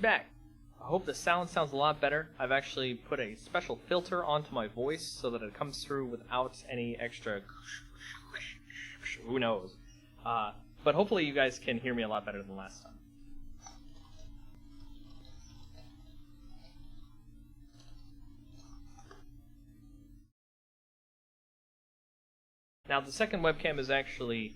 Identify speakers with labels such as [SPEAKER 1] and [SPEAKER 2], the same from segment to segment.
[SPEAKER 1] back. I hope the sound sounds a lot better. I've actually put a special filter onto my voice so that it comes through without any extra who knows. But hopefully you guys can hear me a lot better than last time. Now the second webcam is actually,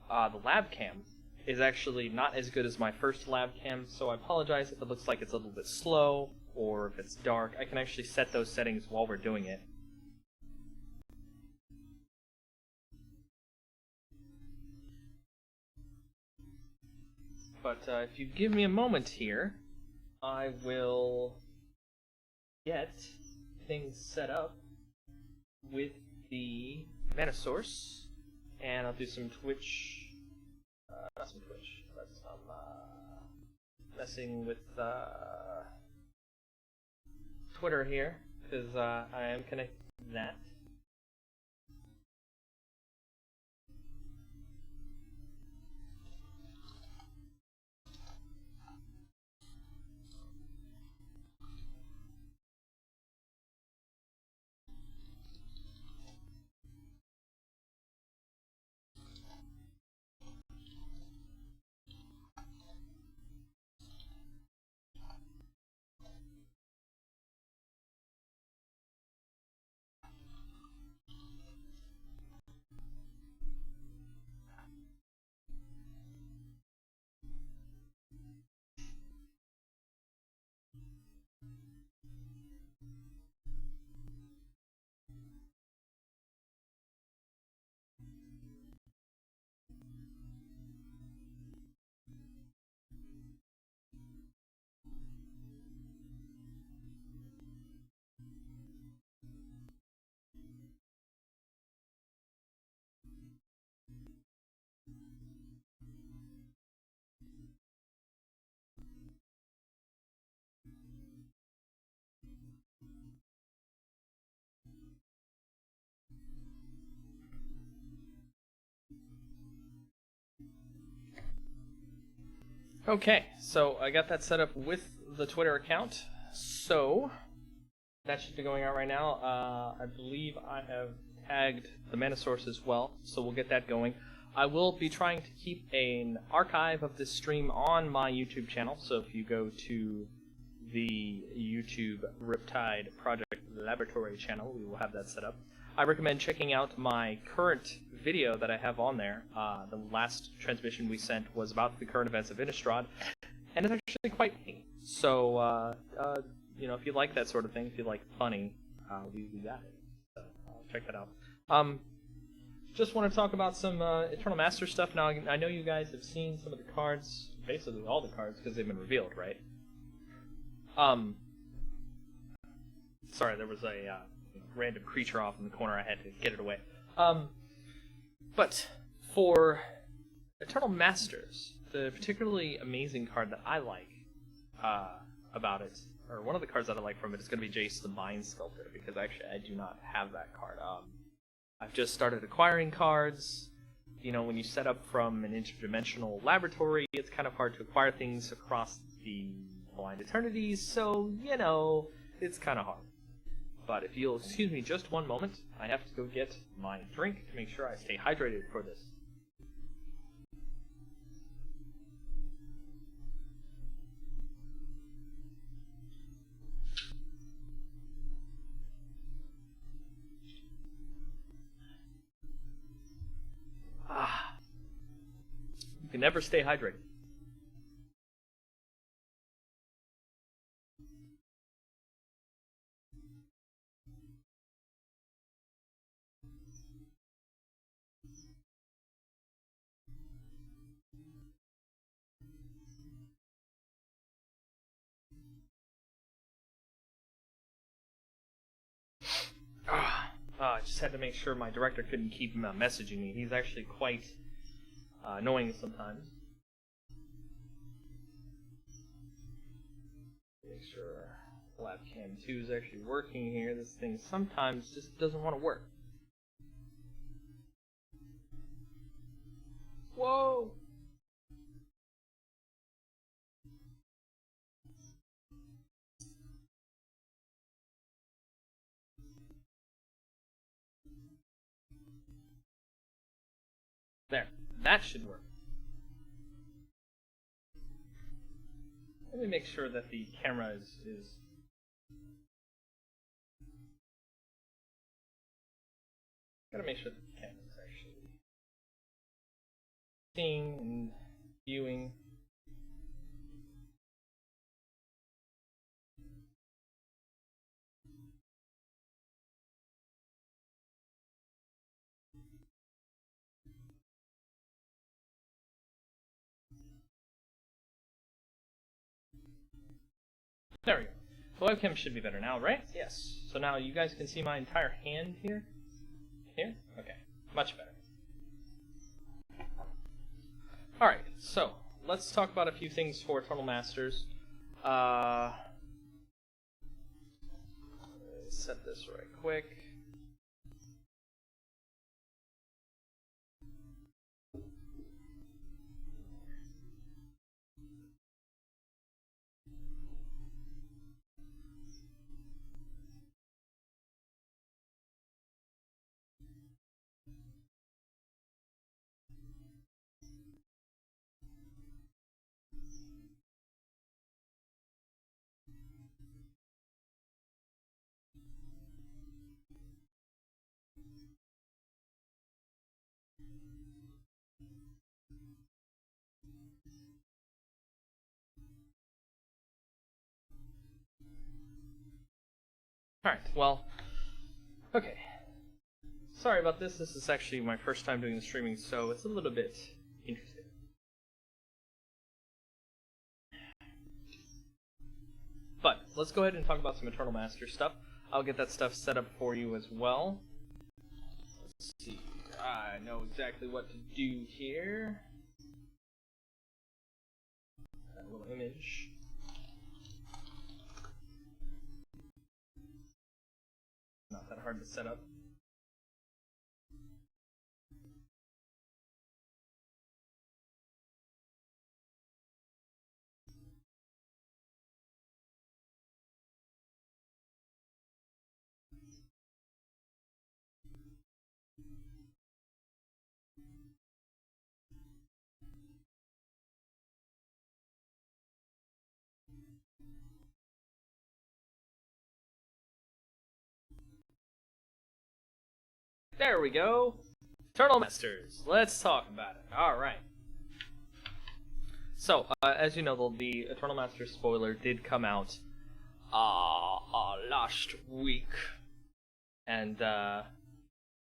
[SPEAKER 1] the lab cam is actually not as good as my first lab cam, so I apologize if it looks like it's a little bit slow or if it's dark. I can actually set those settings while we're doing it. But if you give me a moment here, I will get things set up with the mana source, and I'll do some Twitch, not some Twitch, but some messing with Twitter here, because I am connected to that. Okay, so I got that set up with the Twitter account, so that should be going out right now. I believe I have tagged the mana source as well, so we'll get that going. I will be trying to keep an archive of this stream on my YouTube channel, so if you go to the YouTube Riptide Project Laboratory channel, we will have that set up. I recommend checking out my current video that I have on there. The last transmission we sent was about the current events of Innistrad, and it's actually quite funny. So, you know, if you like that sort of thing, if you like funny, we got it. So, check that out. Just want to talk about some Eternal Master stuff. Now, I know you guys have seen some of the cards, basically all the cards, because they've been revealed, right? Sorry, there was a random creature off in the corner. I had to get it away. But for Eternal Masters, the particularly amazing card that I like about it, or one of the cards that I like from it, is going to be Jace the Mind Sculptor, because actually I do not have that card. I've just started acquiring cards. You know, when you set up from an interdimensional laboratory, it's kind of hard to acquire things across the Blind Eternities, so, you know, it's kind of hard. But if you'll excuse me just one moment, I have to go get my drink to make sure I stay hydrated for this. You can never stay hydrated. I just had to make sure my director couldn't keep messaging me. He's actually quite annoying sometimes. Make sure Labcam 2 is actually working here. This thing sometimes just doesn't want to work. Whoa! There. That should work. Let me make sure that the camera is... Gotta make sure that the camera is actually seeing and viewing. There we go. The webcam should be better now, right? Yes. So now you guys can see my entire hand here. Here? Okay. Much better. Alright, so let's talk about a few things for Eternal Masters. Set this right quick. Alright, well, okay. Sorry about this. This is actually my first time doing the streaming, so it's a little bit interesting. But let's go ahead and talk about some Eternal Master stuff. I'll get that stuff set up for you as well. Let's see. I know exactly what to do here. That little image. Not that hard to set up. There we go. Eternal Masters. Let's talk about it. Alright. So, as you know, the Eternal Masters spoiler did come out last week. And,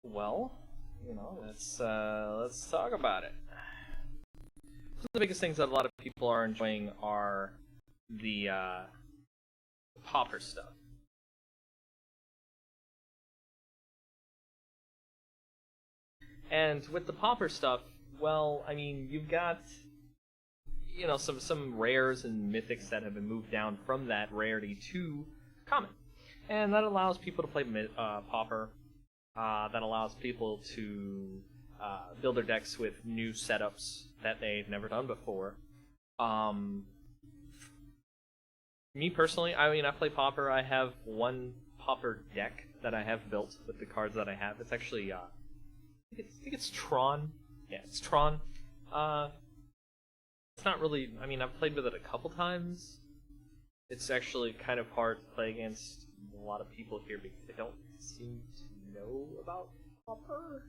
[SPEAKER 1] well, you know, let's talk about it. Some of the biggest things that a lot of people are enjoying are the popper stuff. And with the popper stuff, well, I mean, you've got, you know, some rares and mythics that have been moved down from that rarity to common. And that allows people to play popper. That allows people to build their decks with new setups that they've never done before. Me personally, I mean, I play popper. I have one popper deck that I have built with the cards that I have. It's actually... I think it's Tron. Yeah, it's Tron. It's not really... I mean, I've played with it a couple times. It's actually kind of hard to play against a lot of people here because they don't seem to know about Popper.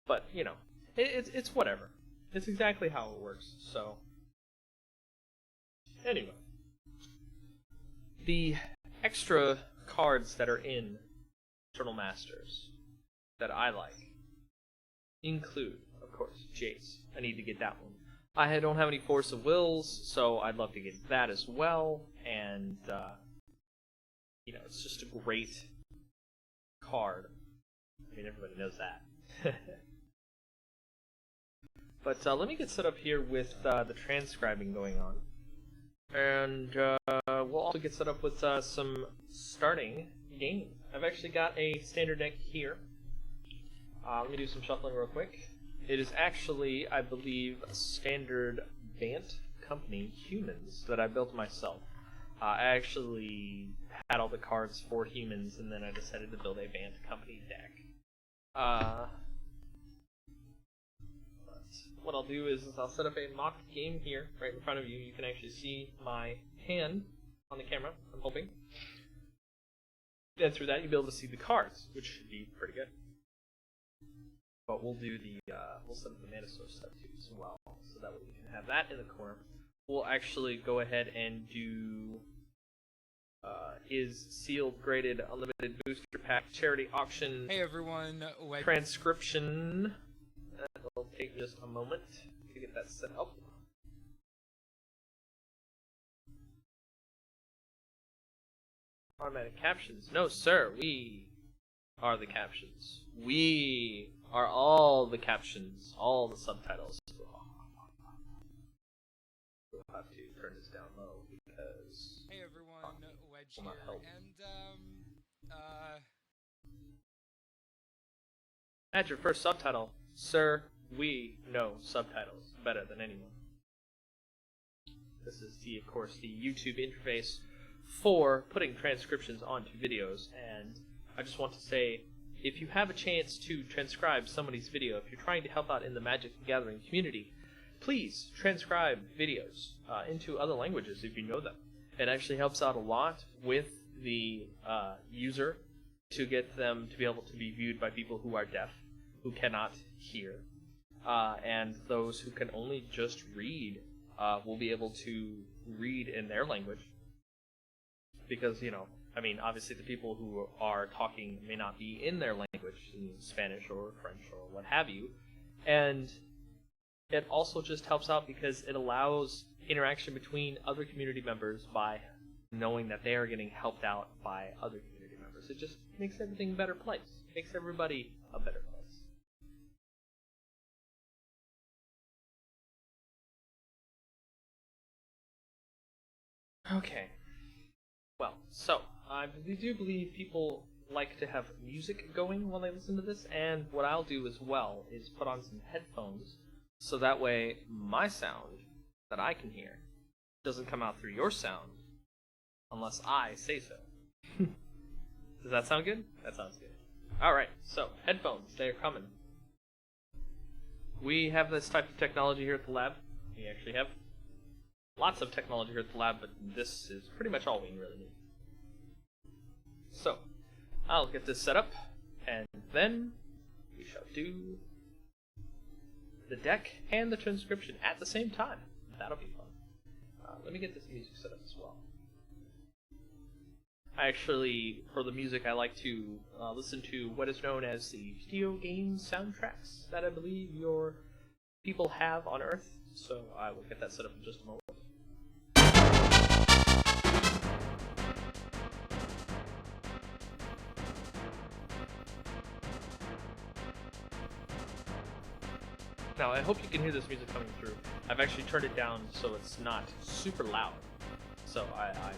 [SPEAKER 1] But, you know, it's whatever. It's exactly how it works, so... Anyway. The extra cards that are in Eternal Masters that I like include, of course, Jace. I need to get that one. I don't have any Force of Wills, so I'd love to get that as well. And, you know, it's just a great card. I mean, everybody knows that. But let me get set up here with the transcribing going on. And we'll also get set up with some starting game. I've actually got a standard deck here. Let me do some shuffling real quick. It is actually, I believe, a standard Bant Company Humans that I built myself. I actually had all the cards for Humans, and then I decided to build a Bant Company deck. what I'll do is I'll set up a mock game here right in front of you. You can actually see my hand on the camera, I'm hoping. And through that, you'll be able to see the cards, which should be pretty good. But we'll do we'll set up the mana source stuff too as well, so that way we can have that in the corner. We'll actually go ahead and do is sealed, graded, unlimited booster pack, charity auction.
[SPEAKER 2] Hey everyone,
[SPEAKER 1] transcription. It'll take just a moment to get that set up. Automatic captions. No, sir. We are the captions. We are all the captions. All the subtitles. We'll have to turn this down low because...
[SPEAKER 2] Hey everyone, Wedge
[SPEAKER 1] will not
[SPEAKER 2] here,
[SPEAKER 1] help.
[SPEAKER 2] and
[SPEAKER 1] Add your first subtitle. Sir, we know subtitles better than anyone. This is of course, the YouTube interface for putting transcriptions onto videos, and I just want to say, if you have a chance to transcribe somebody's video, if you're trying to help out in the Magic the Gathering community, please transcribe videos into other languages if you know them. It actually helps out a lot with the user to get them to be able to be viewed by people who are deaf, who cannot hear, and those who can only just read will be able to read in their language. Because, you know, I mean, obviously the people who are talking may not be in their language, in Spanish or French or what have you, and it also just helps out because it allows interaction between other community members by knowing that they are getting helped out by other community members. It just makes everything a better place. It makes everybody a better place. Okay. Well, so, I do believe people like to have music going while they listen to this, and what I'll do as well is put on some headphones, so that way my sound that I can hear doesn't come out through your sound, unless I say so. Does that sound good? That sounds good. Alright, so, headphones, they're coming. We have this type of technology here at the lab. We actually have lots of technology here at the lab, but this is pretty much all we really need. So, I'll get this set up, and then we shall do the deck and the transcription at the same time. That'll be fun. Let me get this music set up as well. Actually, for the music, I like to listen to what is known as the video game soundtracks that I believe your people have on Earth, so I will get that set up in just a moment. Now, I hope you can hear this music coming through. I've actually turned it down so it's not super loud, so I'm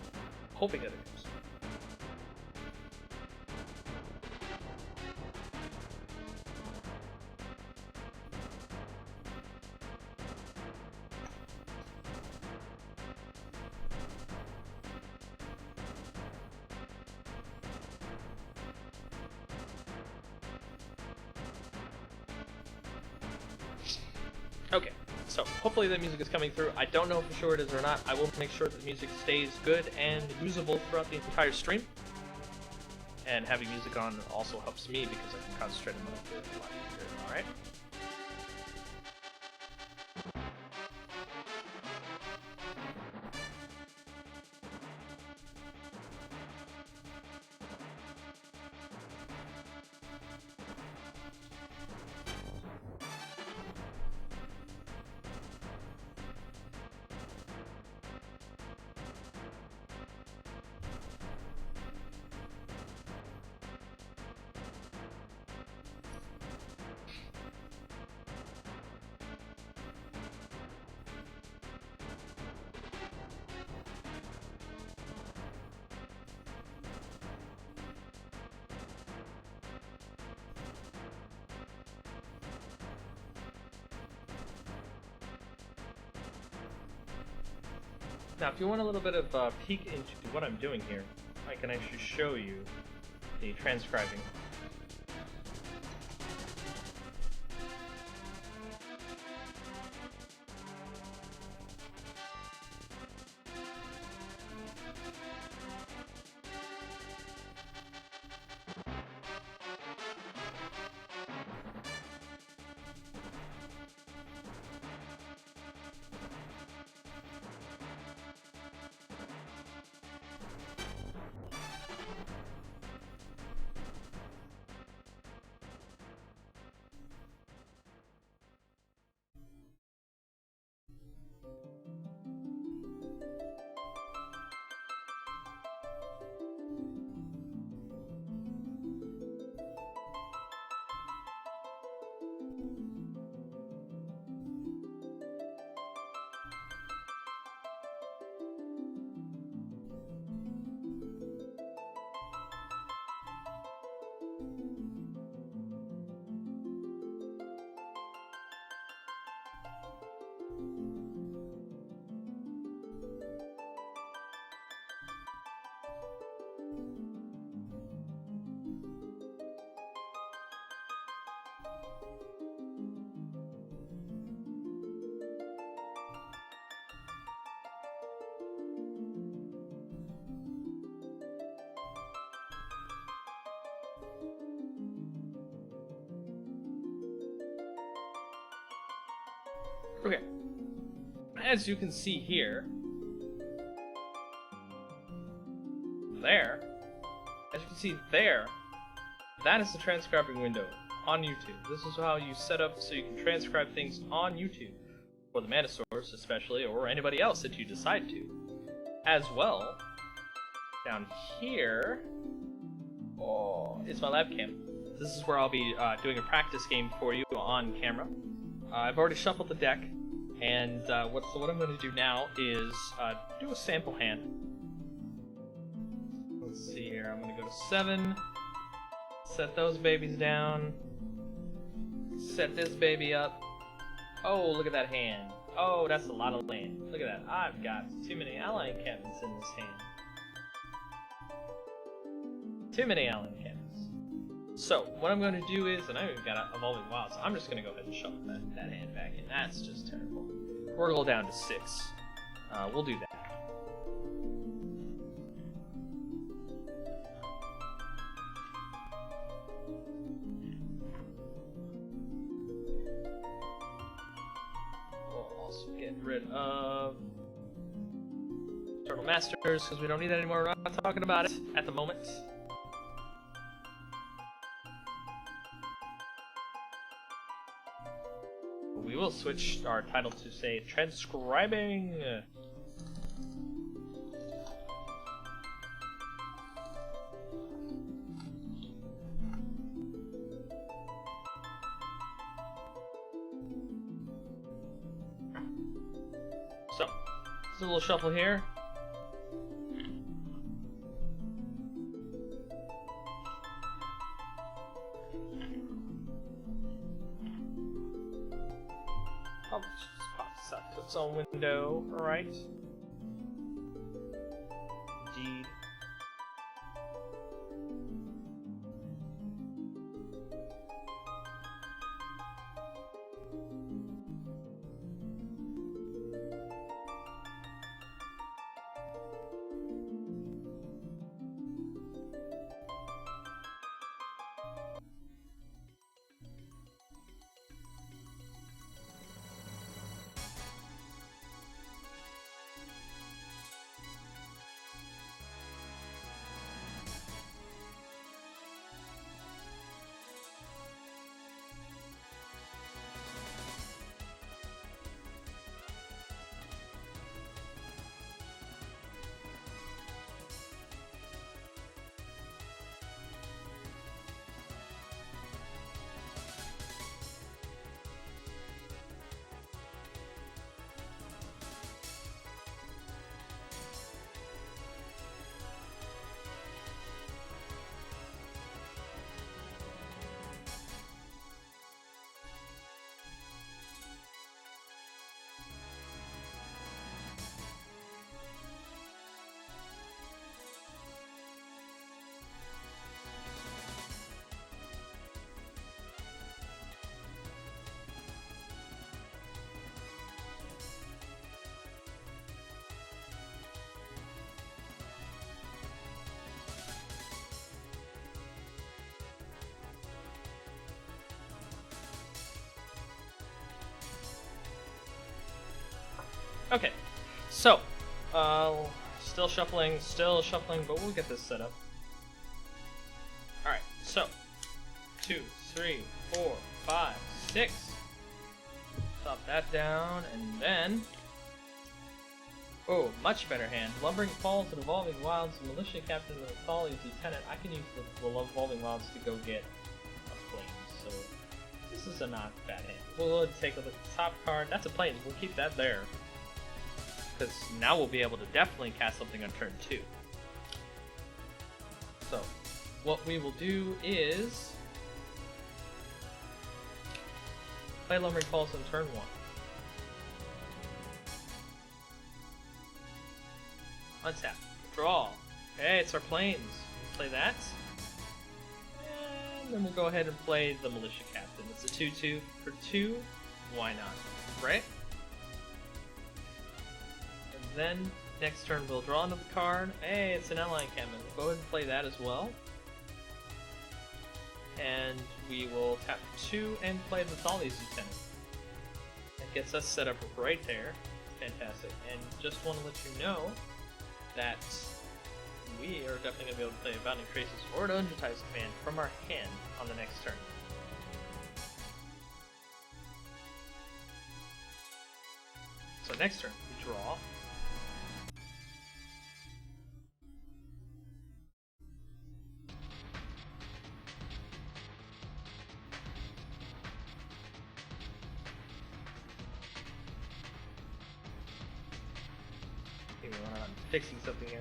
[SPEAKER 1] hoping that it is. Okay, so hopefully the music is coming through. I don't know for sure it is or not. I will make sure that the music stays good and usable throughout the entire stream. And having music on also helps me because I can concentrate on what I'm doing a lot easier. Alright? Now, if you want a little bit of a peek into what I'm doing here, I can actually show you the transcribing. Okay. As you can see here, as you can see there, that is the transcribing window on YouTube. This is how you set up so you can transcribe things on YouTube, for the Mana Source especially, or anybody else that you decide to. As well, down here, it's my lab cam. This is where I'll be doing a practice game for you on camera. I've already shuffled the deck, and what I'm going to do now is do a sample hand. Let's see here, I'm going to go to 7, set those babies down, set this baby up. Oh, look at that hand. Oh, that's a lot of land. Look at that. I've got too many ally encampments in this hand. Too many ally encampments. So, what I'm going to do is, and I've got Evolving Wilds, so I'm just going to go ahead and shuffle that hand back in. That's just terrible. We're going to go down to 6. We'll do that. Get rid of Turtle Masters because we don't need that anymore. We're not talking about it at the moment. We will switch our title to say transcribing. So, just a little shuffle here. I'll just pop this up to its own window, alright? Indeed. Okay, so, still shuffling, but we'll get this set up. Alright, so, 2, 3, 4, 5, 6. Stop that down, and then, oh, much better hand. Lumbering Falls and Evolving Wilds, Militia Captain and Thali's Lieutenant. I can use the Evolving Wilds to go get a Flame, so this is a not bad hand. We'll take a look at the top card. That's a Plane, we'll keep that there. Because now we'll be able to definitely cast something on turn 2. So, what we will do is play Lumbering Falls on turn 1. Untap. Draw. Hey, it's our planes. We'll play that. And then we'll go ahead and play the Militia Captain. It's a 2-2 for 2. Why not? Right? Then, next turn we'll draw another card. Hey, it's an ally encampment. We'll go ahead and play that as well. And we will tap 2 and play the Thali's Lieutenant. And gets us set up right there. Fantastic. And just want to let you know that we are definitely going to be able to play Bounding Traces or an Eldritch command from our hand on the next turn. So next turn, we draw. Maybe I'm fixing something here.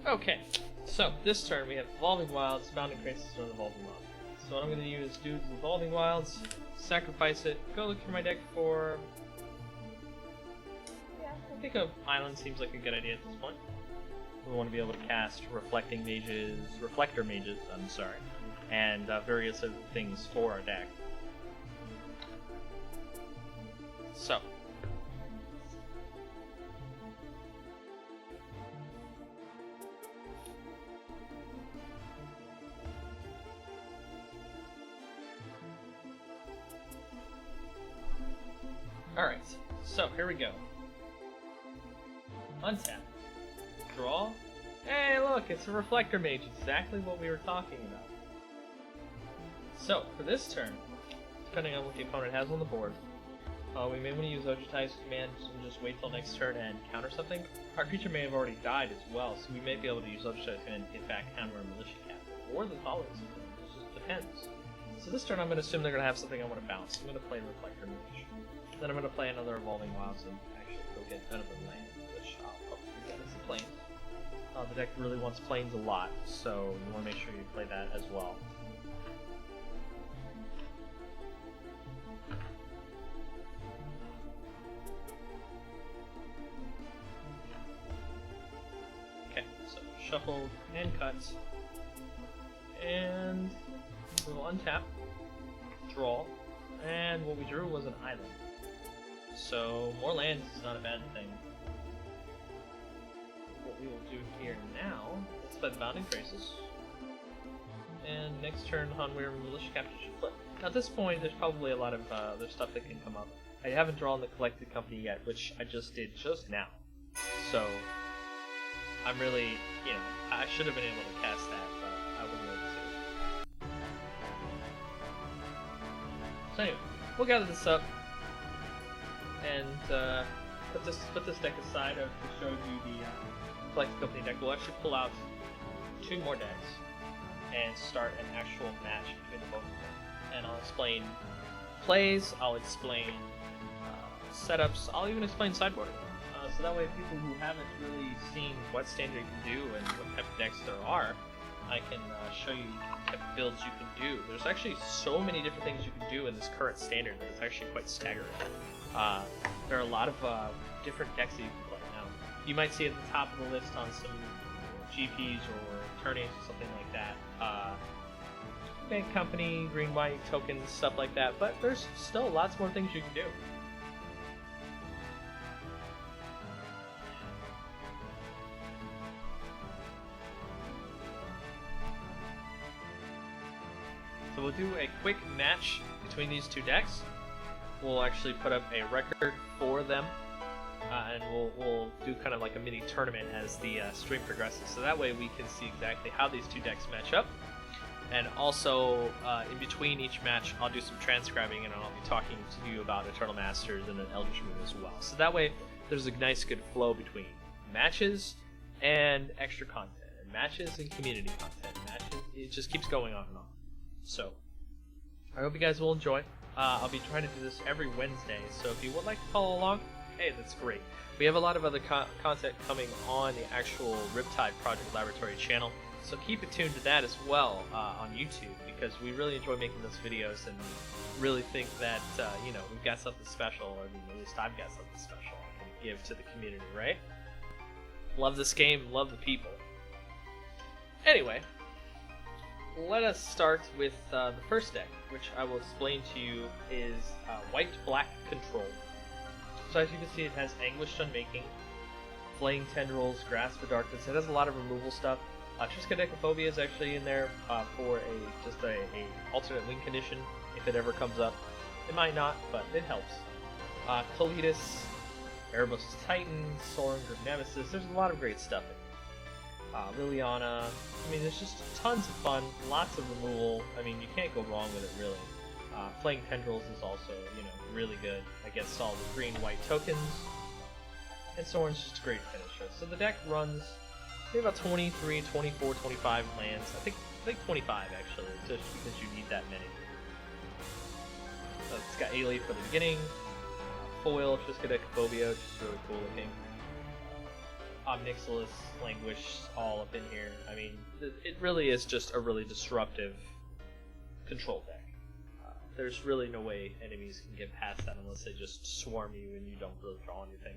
[SPEAKER 1] Okay, so this turn we have Evolving Wilds, Bounding Traces, and Evolving Wilds. So what I'm going to do is do the Evolving Wilds, sacrifice it, go look through my deck for... Yeah, I think an island seems like a good idea at this point. We want to be able to cast Reflector Mages, and various other things for our deck. So... Alright, so here we go. Untap. Draw. Hey, look, it's a Reflector Mage. Exactly what we were talking about. So, for this turn, depending on what the opponent has on the board, we may want to use Eldritch command and just wait till next turn and counter something. Our creature may have already died as well, so we may be able to use Eldritch command and get back counter a Militia Captain, or the following system. It just depends. So this turn I'm going to assume they're going to have something I want to bounce. I'm going to play Reflector Mage. Then I'm going to play another Evolving Wilds and actually go get Venomous Land, which I'll probably get as a Plains. The deck really wants Plains a lot, so you want to make sure you play that as well. Okay, so shuffle and cut. And we'll untap, draw, and what we drew was an island. So, more lands is not a bad thing. What we will do here now is play the Bounding Traces. And next turn, Hunweir Militia Captain should flip. Now, at this point, there's probably a lot of other stuff that can come up. I haven't drawn the Collected Company yet, which I just did just now. So, I'm really, I should have been able to cast that, but I wasn't able to. So anyway, we'll gather this up and put this deck aside to show you the Collected Company deck. We'll actually pull out 2 more decks and start an actual match between the both of them. And I'll explain plays, I'll explain setups, I'll even explain sideboarding. So that way people who haven't really seen what standard you can do and what type of decks there are, I can show you what type of builds you can do. There's actually so many different things you can do in this current standard that it's actually quite staggering. There are a lot of different decks that you can play. Now, you might see at the top of the list on some GPs or tourneys or something like that. Bank Company, green-white tokens, stuff like that, but there's still lots more things you can do. So we'll do a quick match between these 2 decks. We'll actually put up a record for them, and we'll do kind of like a mini tournament as the stream progresses. So that way we can see exactly how these 2 decks match up. And also, in between each match, I'll do some transcribing, and I'll be talking to you about Eternal Masters and an Eldritch Moon as well. So that way, there's a nice good flow between matches and extra content, and matches and community content. Matches, it just keeps going on and on. So, I hope you guys will enjoy. I'll be trying to do this every Wednesday, so if you would like to follow along, hey, that's great. We have a lot of other content coming on the actual Riptide Project Laboratory channel, So keep it tuned to that as well on YouTube, because we really enjoy making those videos and really think that, you know, we've got something special, or at least I've got something special I can give to the community, right? Love this game, love the people. Anyway, let us start with the first deck, which I will explain to you is White-Black Control. So as you can see, it has Anguished Unmaking, Flaying Tendrils, Grasp of Darkness. It has a lot of removal stuff. Triskaidekaphobia is actually in there for just a alternate win condition if it ever comes up. It might not, but it helps. Kalitas, Erebos' Titan, Soren, Grim Nemesis. There's a lot of great stuff in it. Liliana. I mean, there's just tons of fun, lots of removal. I mean, you can't go wrong with it, really. Flaying Tendrils is also, you know, really good against all the green-white tokens. And Soren's just a great finisher. So the deck runs maybe about 23, 24, 25 lands. I think 25 actually, just because you need that many. So it's got Ailey for the beginning, Foil, Triskaidekaphobia, which is really cool looking. Omnixilis, Languish, all up in here. I mean, it really is just a really disruptive control deck. There's really no way enemies can get past that unless they just swarm you and you don't really draw anything.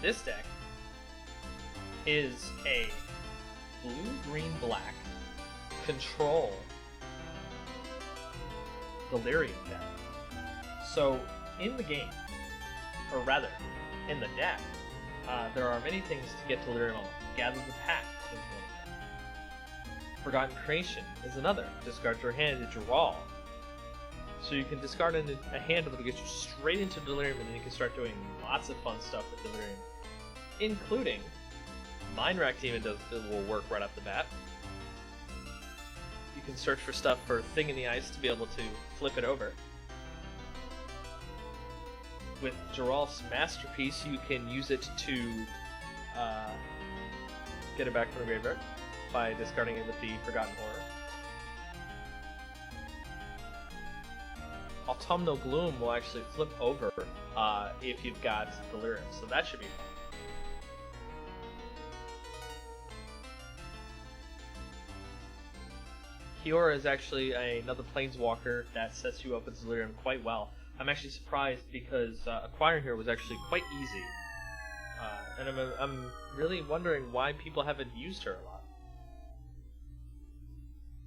[SPEAKER 1] This deck is a blue-green-black control Delirium deck. So, in the game, or rather, in the deck, there are many things to get Delirium on. Gather the Pack is one of them. Forgotten Creation is another. Discard your hand to draw. So you can discard a hand that will get you straight into Delirium, and then you can start doing lots of fun stuff with Delirium. Including Mind Rack Demon will work right off the bat. You can search for stuff for Thing in the Ice to be able to flip it over. With Geralf's Masterpiece, you can use it to get it back from the graveyard by discarding it with the Forgotten Horror. Autumnal Gloom will actually flip over if you've got Delirium, so that should be fun. Kiora is actually another Planeswalker that sets you up with Delirium quite well. I'm actually surprised because acquiring her was actually quite easy. And I'm really wondering why people haven't used her a lot.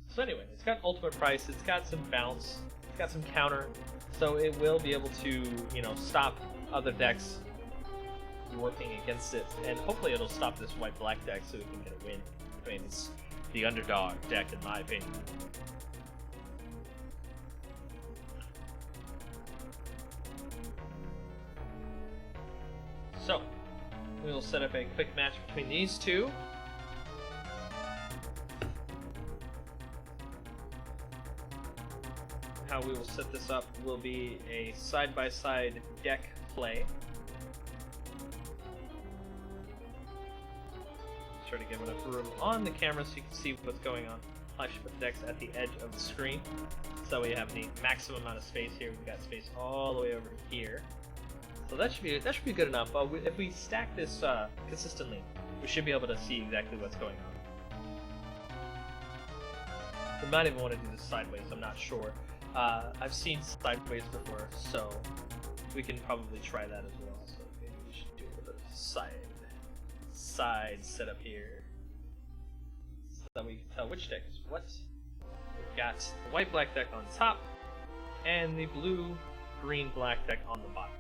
[SPEAKER 1] So anyway, it's got ultimate price, it's got some bounce, it's got some counter, so it will be able to, you know, stop other decks working against it, and hopefully it'll stop this white-black deck so we can get a win. I mean, it's the underdog deck in my opinion. So, we will set up a quick match between these two. How we will set this up will be a side-by-side deck play. Try to give enough room on the camera so you can see what's going on. I should put the decks at the edge of the screen so we have the maximum amount of space here. We've got space all the way over here. So that should be good enough. If we stack this consistently, we should be able to see exactly what's going on. We might even want to do this sideways, I'm not sure. I've seen sideways before, so we can probably try that as well. So maybe we should do a little bit of side setup here, so that we can tell which deck is what. We've got the white-black deck on top, and the blue-green-black deck on the bottom.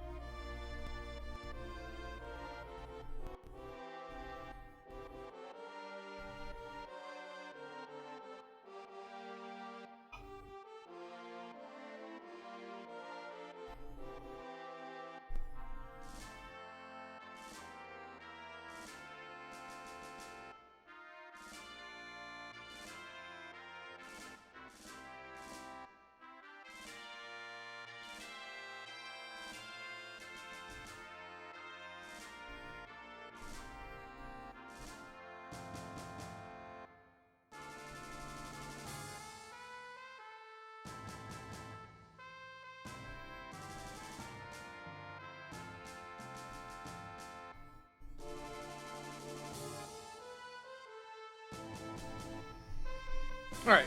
[SPEAKER 1] Alright,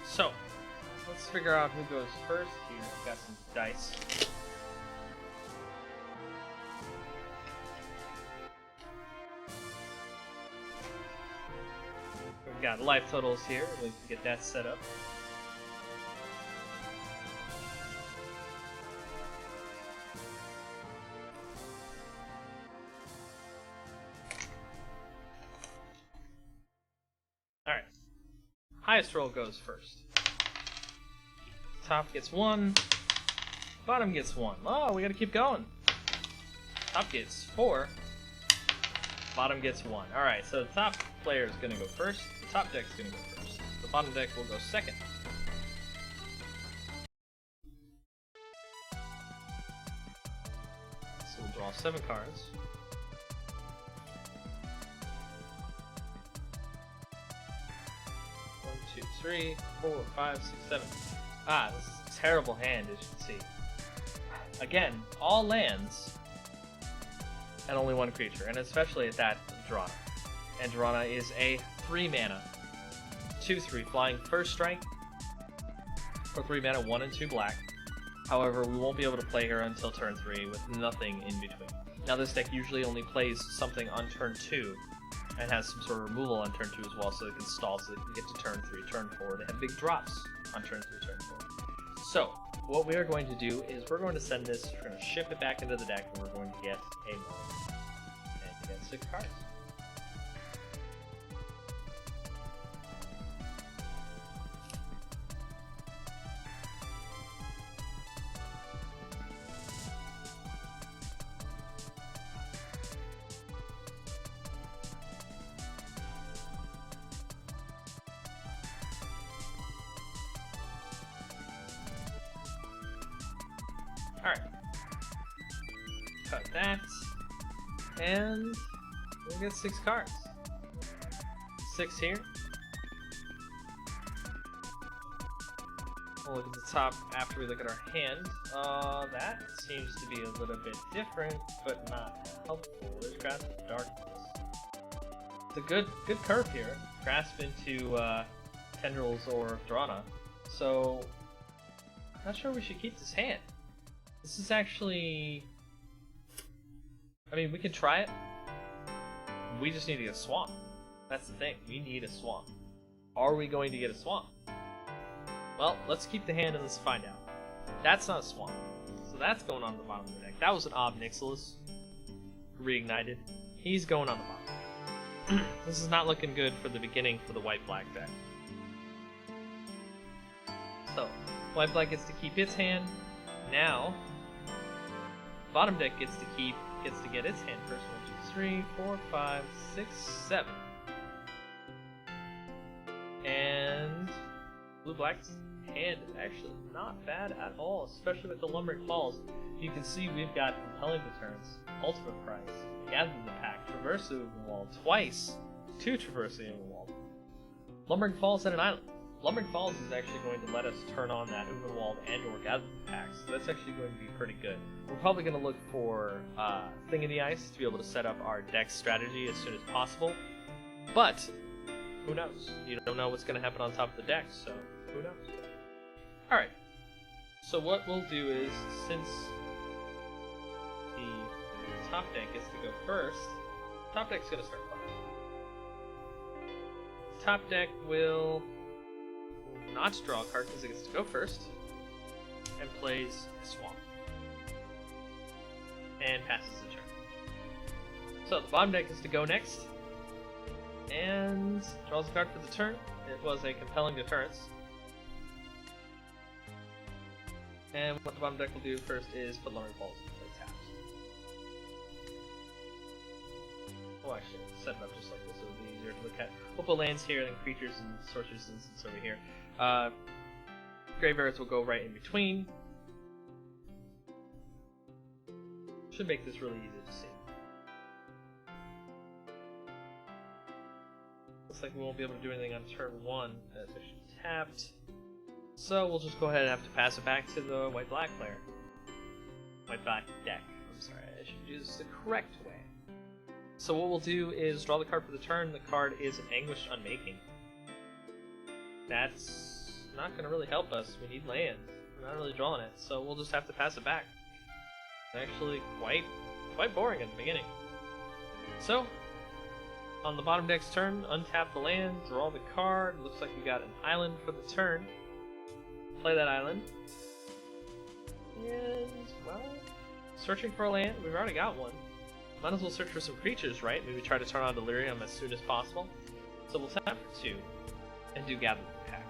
[SPEAKER 1] so let's figure out who goes first here. I've got some dice. We've got life totals here. We can get that set up. Alright. Highest roll goes first. Top gets 1. Bottom gets 1. Oh, we gotta keep going. Top gets 4. Bottom gets 1. Alright, so the top player is gonna go first. The top deck's gonna go first. The bottom deck will go second. So we'll draw 7 cards. 1, 2, 3, 4, 5, 6, 7. Ah, this is a terrible hand, as you can see. Again, all lands, and only 1 creature, and especially at that, Drana. And Drana is a 3 mana, 2/3 flying first strike, for 3 mana, 1 and 2 black. However, we won't be able to play her until turn 3 with nothing in between. Now this deck usually only plays something on turn 2, and has some sort of removal on turn 2 as well, so it can stall so it can get to turn 3, turn 4. They have big drops on turn 3, turn 4. So, what we are going to do is we're going to send this, we're going to ship it back into the deck, and we're going to get a mono. And get 6 cards. Alright. Cut that. And we'll get 6 cards. 6 here. We'll look at the top after we look at our hand. That seems to be a little bit different, but not helpful. There's Grasp of Darkness. It's a good curve here. Grasp into Tendrils or Drana. So, I'm not sure we should keep this hand. This is actually... I mean, we can try it. We just need to get a swamp. That's the thing. We need a swamp. Are we going to get a swamp? Well, let's keep the hand and let's find out. That's not a swamp. So that's going on the bottom of the deck. That was an Ob Nixilis. Reignited. He's going on the bottom. This is not looking good for the beginning for the white-black deck. So, white-black gets to keep its hand. Now, bottom deck gets to get its hand first. 1, 2, 3, 4, 5, 6, 7. And blue-black's hand is actually not bad at all, especially with the Lumbering Falls. You can see we've got Compelling Deterrence, Ultimate Price, Gather the Pack, Traverse the Wall twice, 2 Traverse the Wall. Lumbering Falls at an island. Lumbering Falls is actually going to let us turn on that Uberwald and or Gather the Pack, so that's actually going to be pretty good. We're probably going to look for Thing in the Ice to be able to set up our deck strategy as soon as possible, but who knows? You don't know what's going to happen on top of the deck, so who knows? Alright, so what we'll do is, since the top deck gets to go first, top deck's going to start playing. Top deck will not draw a card because it gets to go first, and plays a swamp, and passes the turn. So the bottom deck is to go next, and draws a card for the turn. It was a Compelling Deterrence. And what the bottom deck will do first is put Lumbering Falls into play tapped. Oh, actually, set it up just like this, it would be easier to look at. We'll put lands here, then creatures and sorcerers instants over here. Graveyards will go right in between. Should make this really easy to see. Looks like we won't be able to do anything on turn 1 as I should tapped. So we'll just go ahead and have to pass it back to the white-black player. White-black deck. I'm sorry, I should do this the correct way. So what we'll do is draw the card for the turn. The card is Anguished Unmaking. that's not going to really help us. We need land. We're not really drawing it, so we'll just have to pass it back. It's actually quite boring at the beginning. So, on the bottom deck's turn, untap the land, draw the card. Looks like we got an island for the turn. Play that island. And, well, searching for a land. We've already got one. Might as well search for some creatures, right? Maybe try to turn on Delirium as soon as possible. So we'll tap for 2 and do Gather the Pack.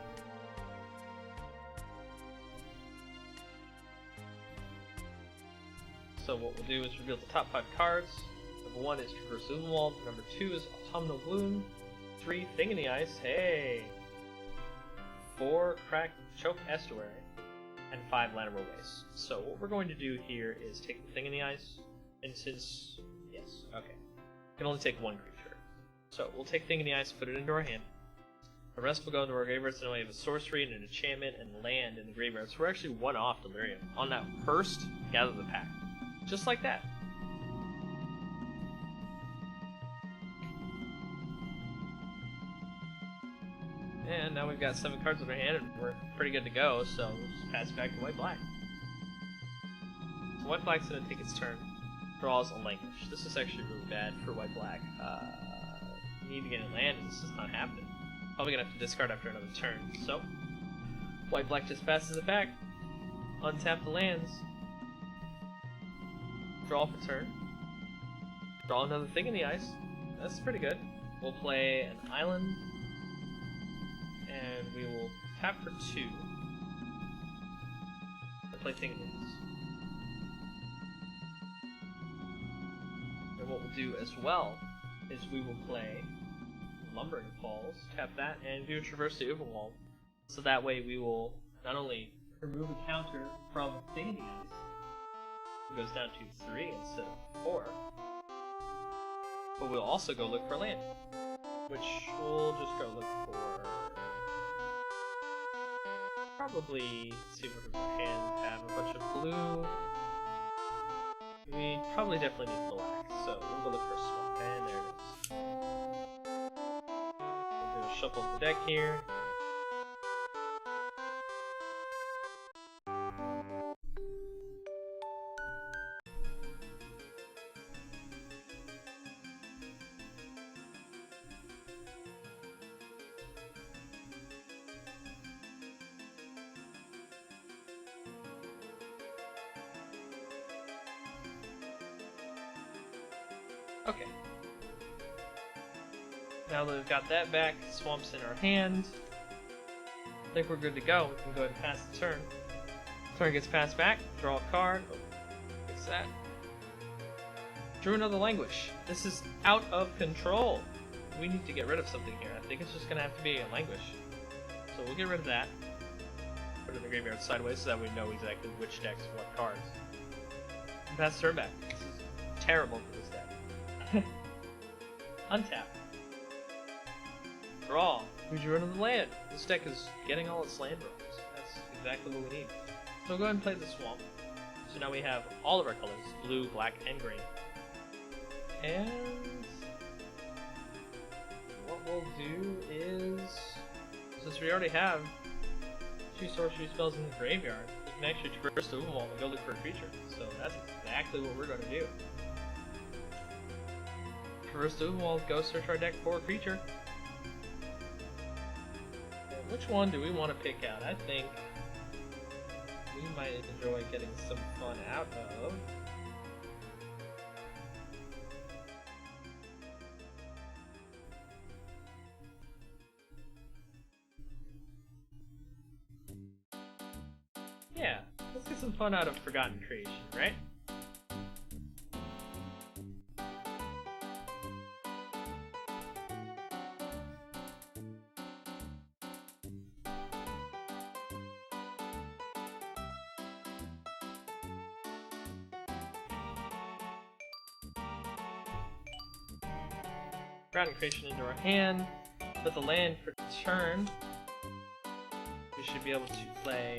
[SPEAKER 1] So what we'll do is reveal the top 5 cards. Number 1 is Traverse Uvenwald. Number 2 is Autumnal Gloom. 3, Thing in the Ice. Hey! 4, Cracked Choke Estuary. And 5, Lanimal Waste. So what we're going to do here is take the Thing in the Ice. And since... yes, okay. Can only take 1 creature. So we'll take Thing in the Ice and put it into our hand. The rest will go into our graveyard, so now we have a sorcery and an enchantment and land in the graveyard. So we're actually 1 off Delirium. On that first, Gather the Pack. Just like that. And now we've got 7 cards in our hand and we're pretty good to go, so we'll just pass it back to White-Black. So White-Black's going to take its turn. Draws a Languish. This is actually really bad for White-Black. We need to get a land and it's just not happening. Probably going to have to discard after another turn. So, White-Black just passes it back. Untap the lands. Draw for turn. Draw another Thing in the Ice. That's pretty good. We'll play an island. And we will tap for 2. And play Thing in the Ice. And what we'll do as well is we will play Lumbering Falls, tap that, and do a Traverse to Uvenwald. So that way we will not only remove a counter from Thing in the Ice, it goes down to 3 instead of 4, but we'll also go look for land, which we'll just go look for, probably, let's see what our hand have, a bunch of blue. We probably definitely need black, so we'll go look for a swamp, and there it is. We'll do a shuffle of the deck here. Okay. Now that we've got that back, Swamp's in our hand. I think we're good to go. We can go ahead and pass the turn. Turn gets passed back, draw a card. Oh, fix that. Drew another Languish. This is out of control. We need to get rid of something here. I think it's just going to have to be a Languish. So we'll get rid of that. Put it in the graveyard sideways so that we know exactly which decks what cards. And pass the turn back. This is terrible for this deck. Untap. Draw. We drew another land. This deck is getting all its land drops. That's exactly what we need. So we'll go ahead and play the Swamp. So now we have all of our colors, blue, black, and green. And what we'll do is, since we already have 2 sorcery spells in the graveyard, we can actually traverse the Uvenwald and go look for a creature. So that's exactly what we're going to do. Traverse the Uvenwald, go search our deck for a creature. And which one do we want to pick out? I think we might enjoy getting some fun out of. Yeah, let's get some fun out of Forgotten Creation, right? Forgotten Creation into our hand. Put the land for turn. We should be able to play.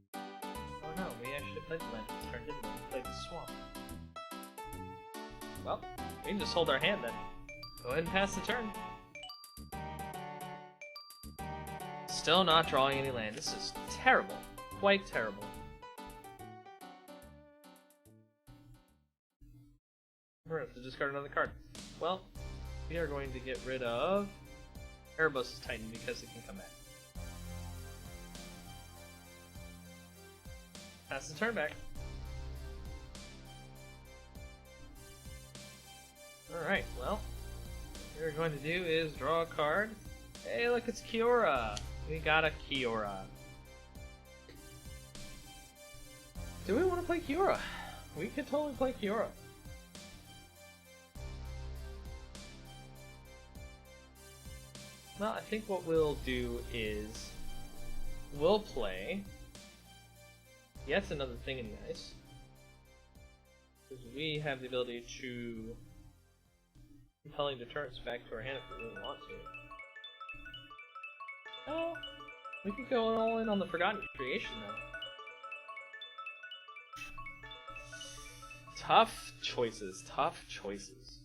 [SPEAKER 1] Oh no, we actually played the land this turn, didn't we? We played the Swamp. Well, we can just hold our hand then. Go ahead and pass the turn. Still not drawing any land. This is terrible. Quite terrible. We're going to have to discard another card. Well, we are going to get rid of Erebos' Titan because it can come back. Pass the turn back. Alright, well, what we're going to do is draw a card. Hey, look, it's Kiora! We got a Kiora. Do we want to play Kiora? We could totally play Kiora. Well, I think what we'll do is we'll play yet another thing in the ice. Because we have the ability to compelling deterrence back to our hand if we really want to. Oh, we could go all in on the Forgotten Creation though. Tough choices, tough choices.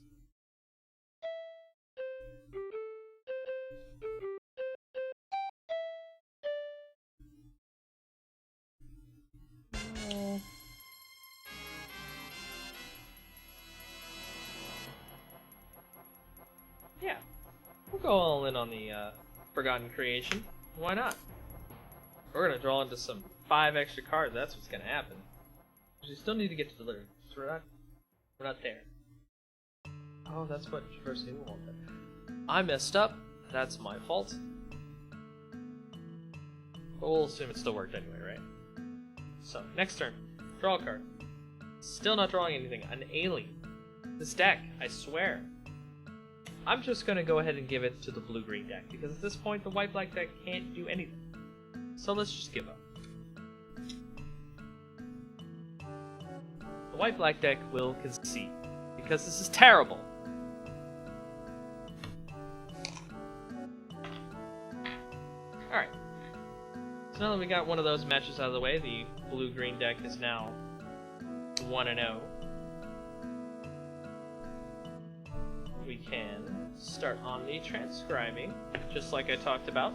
[SPEAKER 1] Yeah, we'll go all in on the Forgotten Creation. Why not? We're gonna draw into some 5 extra cards. That's what's gonna happen. We still need to get to the litter, so we're not there. Oh, that's what first thing we wanted. I messed up. That's my fault. But we'll assume it still worked anyway, right? So next turn, draw a card. Still not drawing anything. An alien. This deck, I swear. I'm just gonna go ahead and give it to the blue-green deck, because at this point the white-black deck can't do anything. So let's just give up. The white-black deck will concede, because this is terrible. Alright. So now that we got one of those matches out of the way, the blue-green deck is now 1-0. We can start on the transcribing, just like I talked about.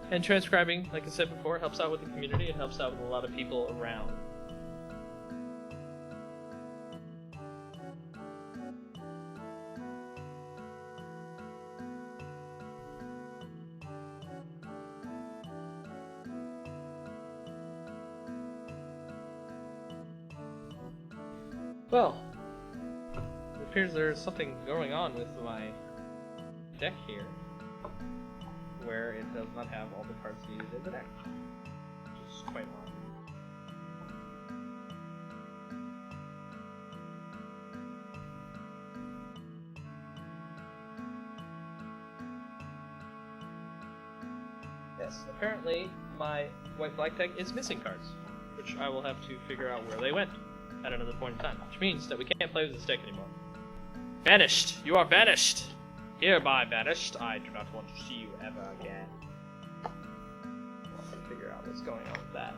[SPEAKER 1] And transcribing, like I said before, helps out with the community. It helps out with a lot of people around. Well, it appears there's something going on with my deck here, where it does not have all the cards needed in the deck, which is quite odd. Yes, apparently my white-black deck is missing cards, which I will have to figure out where they went at another point in time, which means that we can't play with this deck anymore. Banished! You are banished! Hereby banished. I do not want to see you ever again. I'll figure out what's going on with that.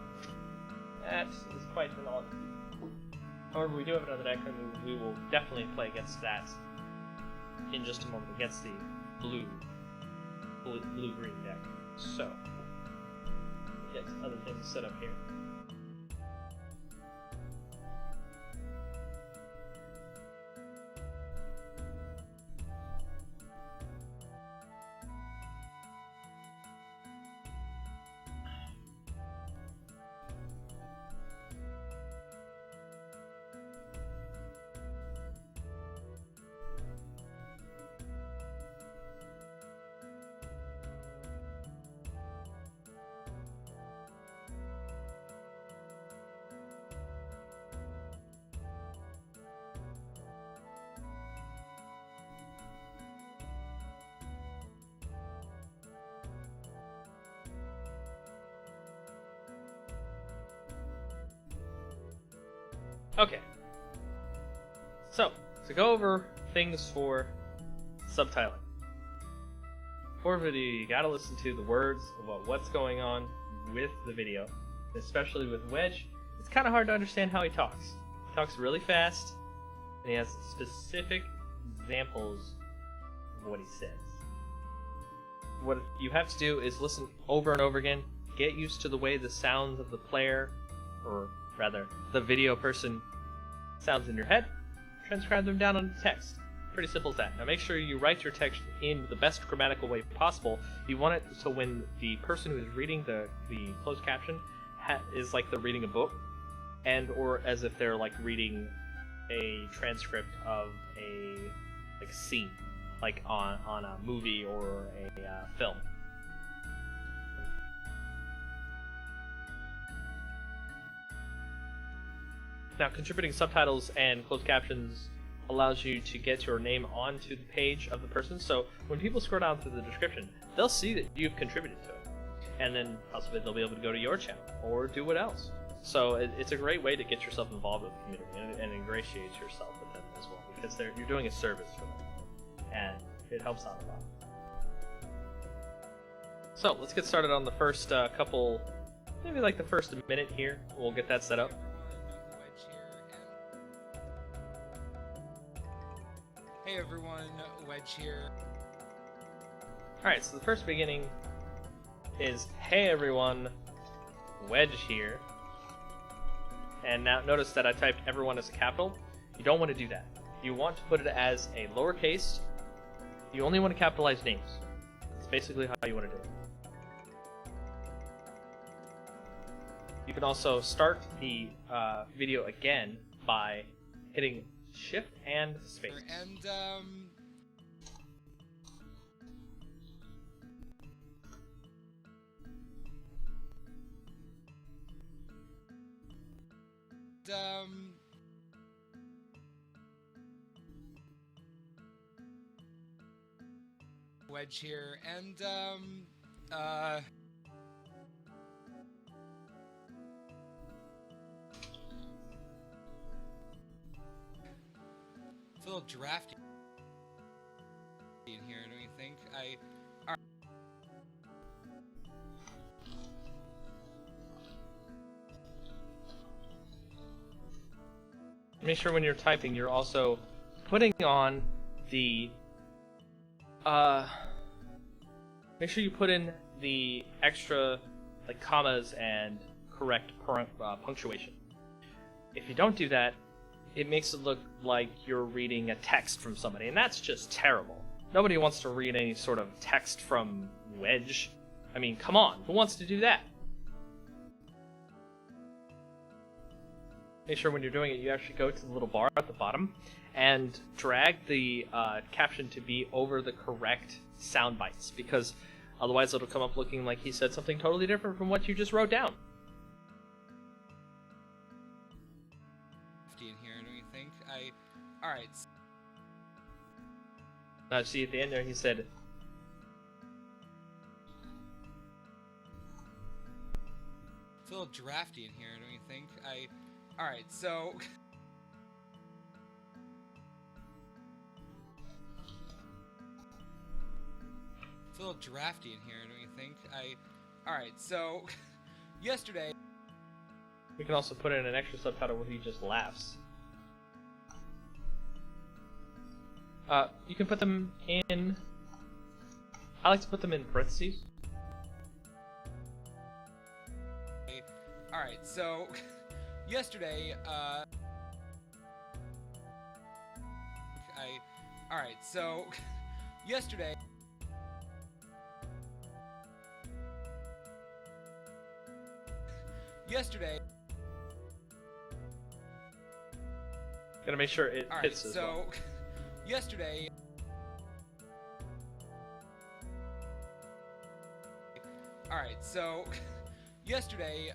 [SPEAKER 1] That is quite an odd. However, we do have another deck, and we will definitely play against that in just a moment, against the blue-green deck. So, get other things set up here. Okay, so to go over things for subtitling. For video, you gotta listen to the words about what's going on with the video, especially with Wedge. It's kind of hard to understand how he talks. He talks really fast, and he has specific examples of what he says. what you have to do is listen over and over again, get used to the way the sounds of the player, or rather, the video person sounds in your head, transcribe them down onto text. Pretty simple as that. Now make sure you write your text in the best grammatical way possible. You want it so when the person who is reading the closed caption is like they're reading a book, and or as if they're like reading a transcript of a like scene, like on a movie or a film. Now, contributing subtitles and closed captions allows you to get your name onto the page of the person, so when people scroll down through the description, they'll see that you've contributed to it. And then possibly they'll be able to go to your channel, or do what else. So it's a great way to get yourself involved with the community and ingratiate yourself with them as well, because you're doing a service for them, and it helps out a lot. So let's get started on the first couple, maybe like the first minute here. We'll get that set up.
[SPEAKER 2] Hey everyone, Wedge here.
[SPEAKER 1] Alright, so the first beginning is, hey everyone, Wedge here. And now notice that I typed everyone as a capital. You don't want to do that. You want to put it as a lowercase. You only want to capitalize names. That's basically how you want to do it. You can also start the video again by hitting Shift and space.
[SPEAKER 2] And Wedge here, and it's a little drafty in here, don't you think?
[SPEAKER 1] Make sure when you're typing, you're also putting on the make sure you put in the extra like commas and correct punctuation. If you don't do that, it makes it look like you're reading a text from somebody, and that's just terrible. Nobody wants to read any sort of text from Wedge. I mean, come on, who wants to do that? Make sure when you're doing it, you actually go to the little bar at the bottom and drag the caption to be over the correct sound bites, because otherwise it'll come up looking like he said something totally different from what you just wrote down.
[SPEAKER 2] In here, don't you think? Alright.
[SPEAKER 1] Now see at the end there he said,
[SPEAKER 2] it's a little drafty in here, don't you think? Alright, so it's a little drafty in here, don't you think? Alright, so yesterday
[SPEAKER 1] we can also put in an extra subtitle where he just laughs. You can put them in, I like to put them in parentheses.
[SPEAKER 2] Alright, so yesterday, alright, so yesterday
[SPEAKER 1] Gotta make sure it
[SPEAKER 2] alright,
[SPEAKER 1] fits as
[SPEAKER 2] so
[SPEAKER 1] well.
[SPEAKER 2] yesterday alright, so yesterday,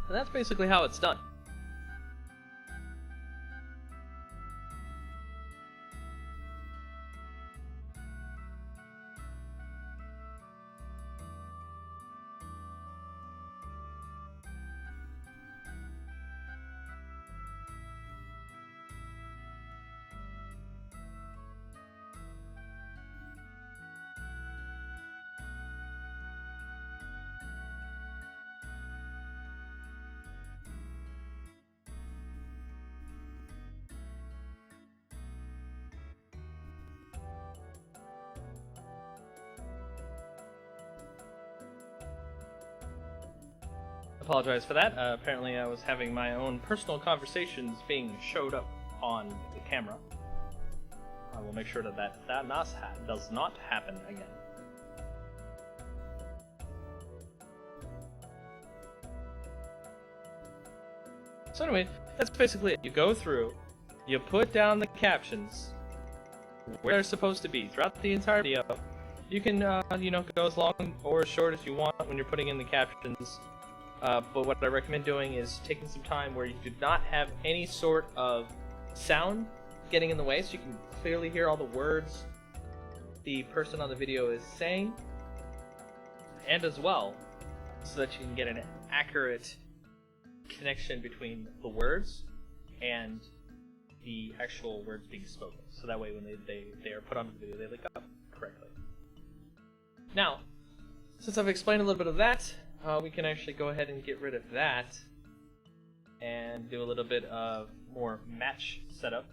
[SPEAKER 1] And that's basically how it's done. Apologize for that. Apparently I was having my own personal conversations being showed up on the camera. I will make sure that does not happen again. So anyway, that's basically it. You go through, you put down the captions where they're supposed to be throughout the entire video. You can, go as long or as short as you want when you're putting in the captions. But what I recommend doing is taking some time where you do not have any sort of sound getting in the way, so you can clearly hear all the words the person on the video is saying, and as well, so that you can get an accurate connection between the words and the actual words being spoken. So that way when they are put onto the video, they link up correctly. Now, since I've explained a little bit of that, we can actually go ahead and get rid of that and do a little bit of more match setup.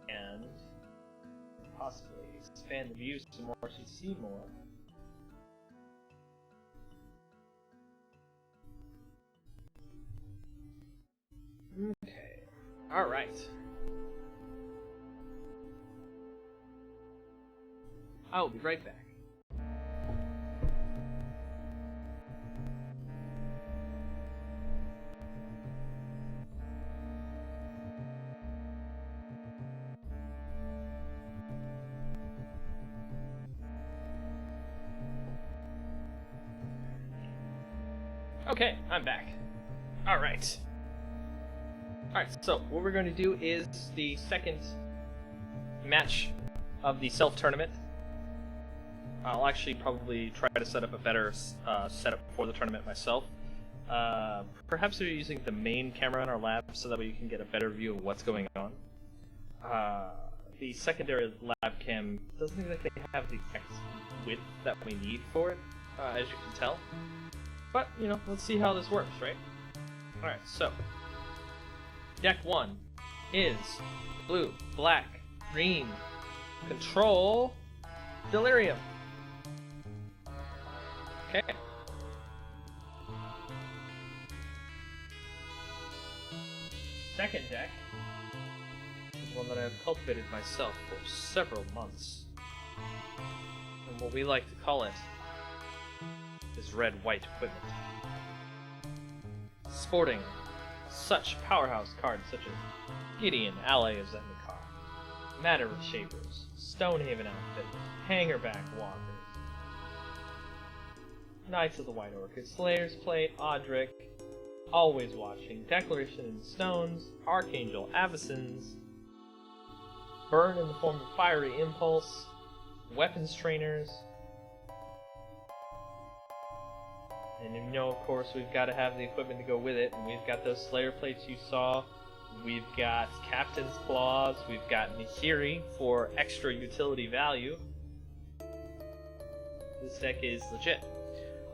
[SPEAKER 1] And possibly expand the view some more so you see more. Okay, alright. I'll be right back. Okay, I'm back. Alright. Alright, so what we're going to do is the second match of the self-tournament. I'll actually probably try to set up a better setup for the tournament myself. Perhaps we're using the main camera in our lab so that way you can get a better view of what's going on. The secondary lab cam doesn't exactly have the exact width that we need for it, as you can tell. But, let's see how this works, right? Alright, so deck 1 is blue, black, green, control, delirium. Okay. Second deck is one that I've cultivated myself for several months. And what we like to call it is red-white equipment. Sporting such powerhouse cards such as Gideon, Ally of Zendikar, Matter Shapers, Stonehaven Outfitters, Hangerback Walkers, Knights of the White Orchid, Slayer's Plate, Audric, Always Watching, Declaration in Stones, Archangel Avacyn's, Burn in the form of Fiery Impulse, Weapons Trainers, and of course, we've got to have the equipment to go with it, and we've got those Slayer Plates you saw, we've got Captain's Claws, we've got Nahiri for extra utility value. This deck is legit.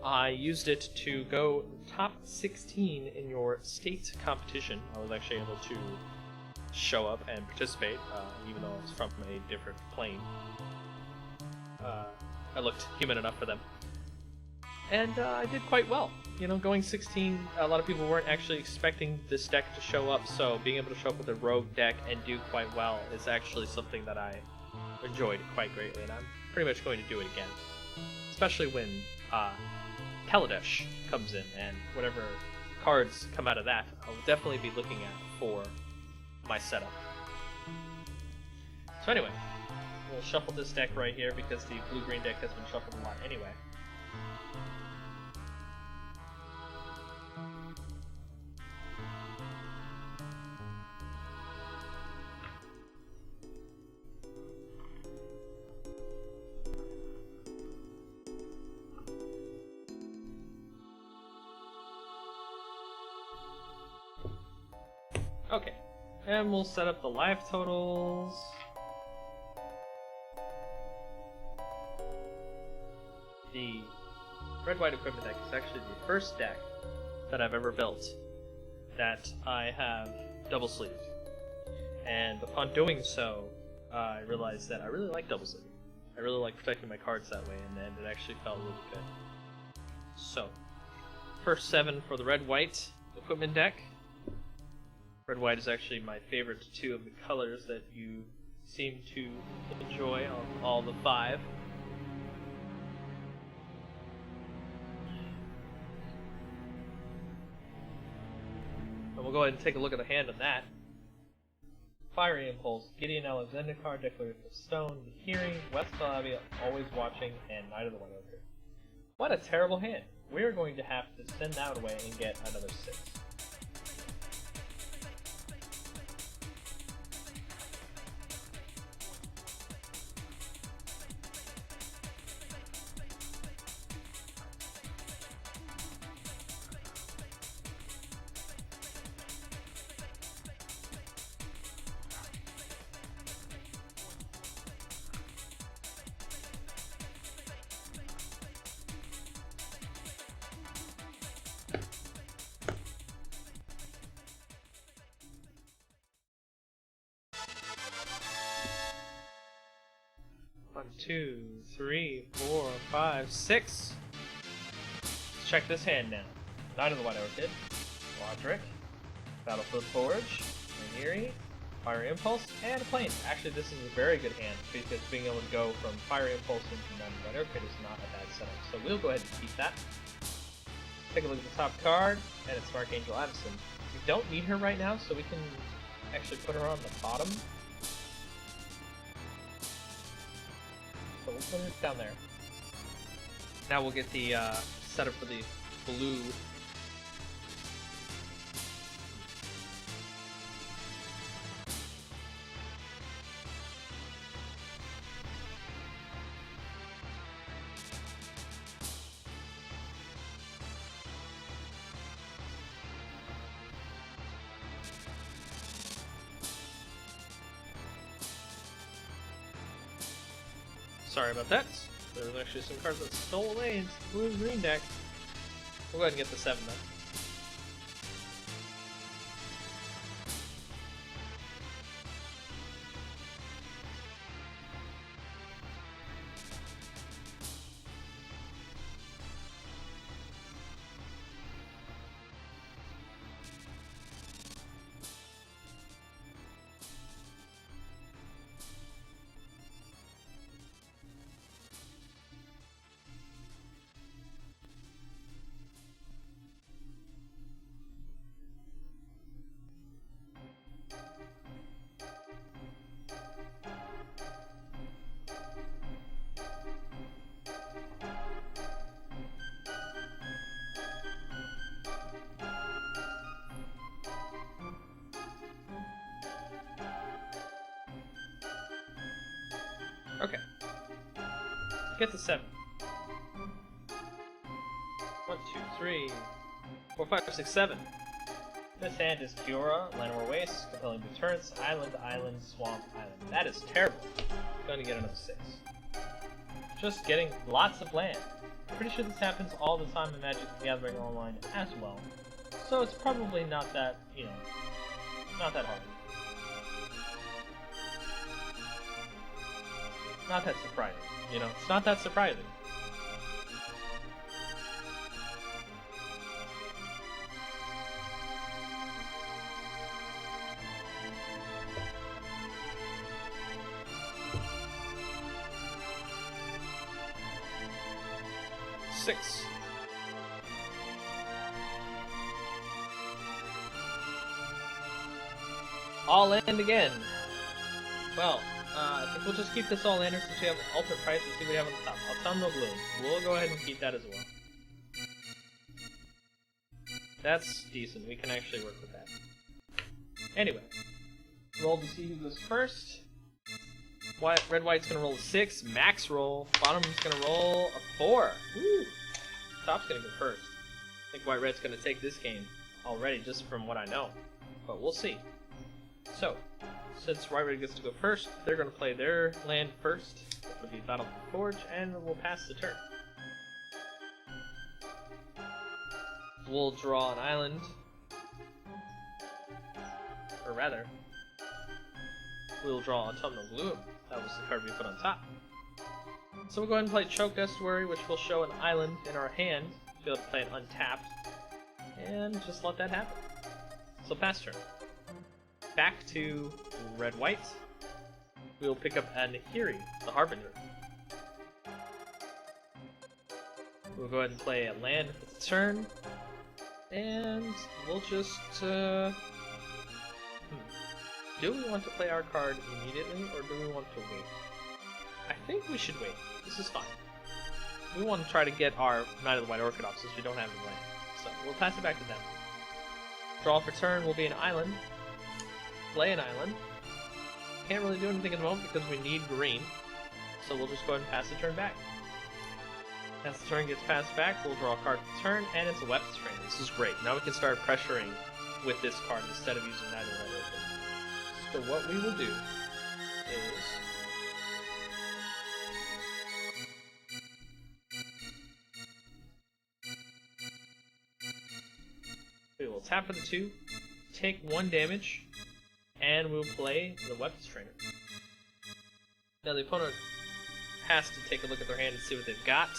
[SPEAKER 1] I used it to go top 16 in your state competition. I was actually able to show up and participate, even though I was from a different plane. I looked human enough for them. And I did quite well. Going 16, a lot of people weren't actually expecting this deck to show up, so being able to show up with a rogue deck and do quite well is actually something that I enjoyed quite greatly, and I'm pretty much going to do it again. Especially when Kaladesh comes in, and whatever cards come out of that, I'll definitely be looking at for my setup. So anyway, we'll shuffle this deck right here because the blue-green deck has been shuffled a lot anyway. Okay, and we'll set up the life totals. The red-white equipment deck is actually the first deck that I've ever built that I have double sleeved. And upon doing so, I realized that I really like double sleeving. I really like protecting my cards that way, and it actually felt really good. So, first 7 for the red-white equipment deck. Red-white is actually my favorite 2 of the colors that you seem to enjoy on all the 5. And we'll go ahead and take a look at the hand on that. Fiery Impulse, Gideon Alexander card, Declaration of Stone, The Hearing, West Calavia, Always Watching, and Knight of the White Ogre. What a terrible hand. We're going to have to send that away and get another 6. One, 2, 3, 4, 5, 6. Let's check this hand now. Knight of the White Ogre, Roderick, Battlefield Forge, Rhaenyra, Fiery Impulse, and a Plane. Actually, this is a very good hand because being able to go from Fiery Impulse into Knight of the White Ogre is not a bad setup. So we'll go ahead and keep that. Take a look at the top card, and it's Archangel Addison. We don't need her right now, so we can actually put her on the bottom. So we'll put it down there. Now we'll get the setup for the blue. Sorry about that. There was actually some cards that stole away into the blue and green deck. We'll go ahead and get the 7 then. Okay. Get the 7. 1, 2, 3, 4, 5, 6, 7. This hand is Kiora, Llanowar Waste, Compelling Deterrence, Island, Island, Swamp, Island. That is terrible. Going to get another 6. Just getting lots of land. Pretty sure this happens all the time in Magic the Gathering Online as well. So it's probably not that, not that hard. Not that surprising, it's not that surprising. Six. All in again. Well, I think we'll just keep this all landers since we have alternate price and see what we have on the top. Autumnal Bloom. We'll go ahead and keep that as well. That's decent. We can actually work with that. Anyway, roll to see who goes first. Red White's gonna roll a 6. Max roll. Bottom's gonna roll a 4. Woo! Top's gonna go first. I think White Red's gonna take this game already, just from what I know. But we'll see. So, since White Red gets to go first, they're going to play their land first. That would be Battle for the Forge, and we'll pass the turn. We'll draw an island. Or rather, we'll draw Autumnal Bloom. That was the card we put on top. So we'll go ahead and play Choke Estuary, which will show an island in our hand. Be able to play it untapped. And just let that happen. So pass turn. Back to Red-White. We'll pick up a Nahiri, the Harbinger. We'll go ahead and play a land for the turn. And we'll just... Do we want to play our card immediately, or do we want to wait? I think we should wait. This is fine. We want to try to get our Knight of the White Orchid off since we don't have the land. So we'll pass it back to them. Draw for turn will be an island. Play an island. Can't really do anything at the moment because we need green. So we'll just go ahead and pass the turn back. As the turn gets passed back, we'll draw a card for the turn, and it's a weapons train. This is great. Now we can start pressuring with this card instead of using Knight of the White Orchid. So what we will do is... we will tap for the 2, take 1 damage, and we'll play the Weapons Trainer. Now the opponent has to take a look at their hand and see what they've got.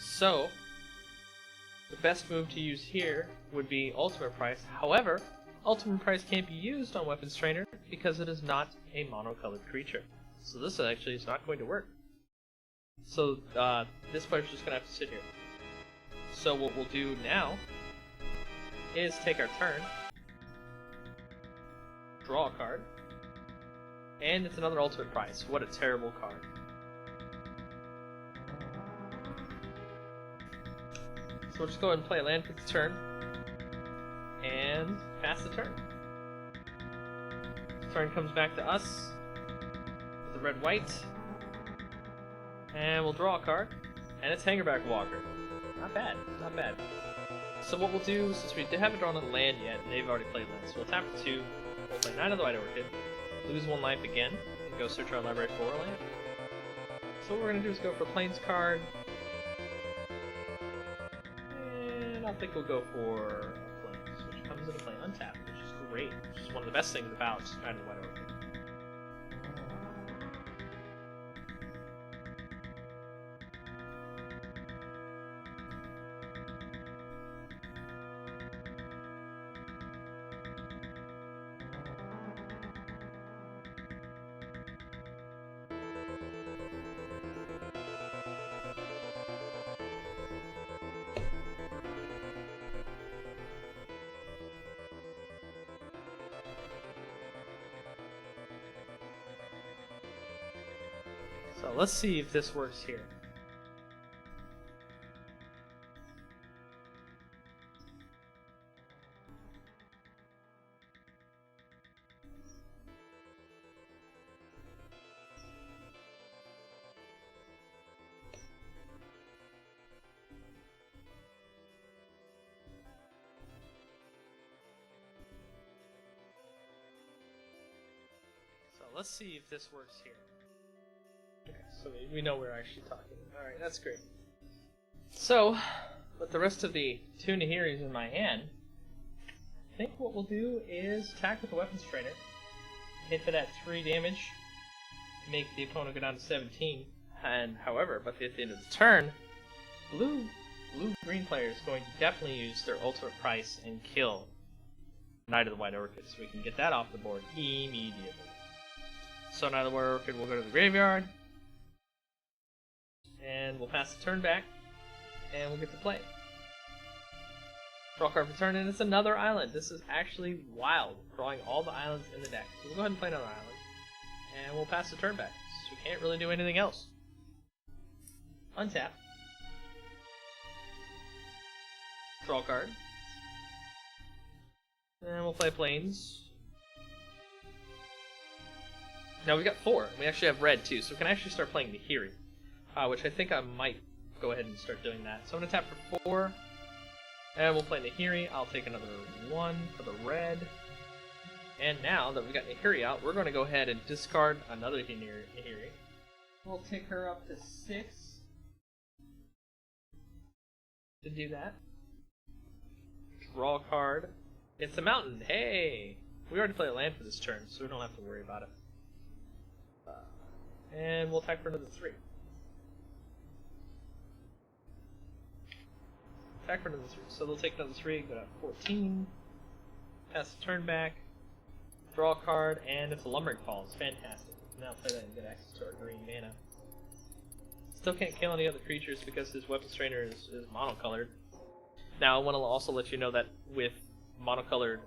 [SPEAKER 1] So, the best move to use here would be Ultimate Price. However, Ultimate Price can't be used on Weapons Trainer because it is not a monocolored creature. So this actually is not going to work. So this player's just going to have to sit here. So what we'll do now is take our turn, draw a card, and it's another Ultimate Price. What a terrible card. So we'll just go ahead and play a land for the turn, and pass the turn. The turn comes back to us with the red-white, and we'll draw a card, and it's Hangerback Walker. Not bad, not bad. So what we'll do, since we haven't drawn a land yet, and they've already played land, so we'll tap for 2, we'll play Knight of the White Orchid, lose 1 life again, and go search our library for a land. So what we're going to do is go for Plains card, and I think we'll go for Plains, which comes into play untapped, which is great, which is one of the best things about Knight of the White Orchid. So let's see if this works here. So let's see if this works here. Okay, so we know we're actually talking. Alright, that's great. So, with the rest of the 2 Nahiris in my hand, I think what we'll do is attack with the Weapons Trainer, hit for that 3 damage, make the opponent go down to 17, and however, but at the end of the turn, blue-green player is going to definitely use their Ultimate Price and kill Knight of the White Orchid, so we can get that off the board immediately. So Knight of the White Orchid will go to the graveyard, and we'll pass the turn back, and we'll get to play. Draw a card for turn, and it's another island. This is actually wild, drawing all the islands in the deck. So we'll go ahead and play another island. And we'll pass the turn back. So we can't really do anything else. Untap. Draw a card. And we'll play Plains. Now we got 4. We actually have red too, so we can actually start playing Nahiri. Which I think I might go ahead and start doing that. So I'm going to tap for 4. And we'll play Nahiri. I'll take another 1 for the red. And now that we got Nahiri out, we're going to go ahead and discard another Nahiri. We'll take her up to 6. To do that. Draw a card. It's a mountain. Hey! We already played a land for this turn, so we don't have to worry about it. And we'll attack for another 3. Attack for another 3. So they'll take another 3, go down to 14. Pass the turn back. Draw a card, and it's a Lumbering Falls. Fantastic. Now play that and get access to our green mana. Still can't kill any other creatures because his Weapons Trainer is monocolored. Now I want to also let you know that with monocolored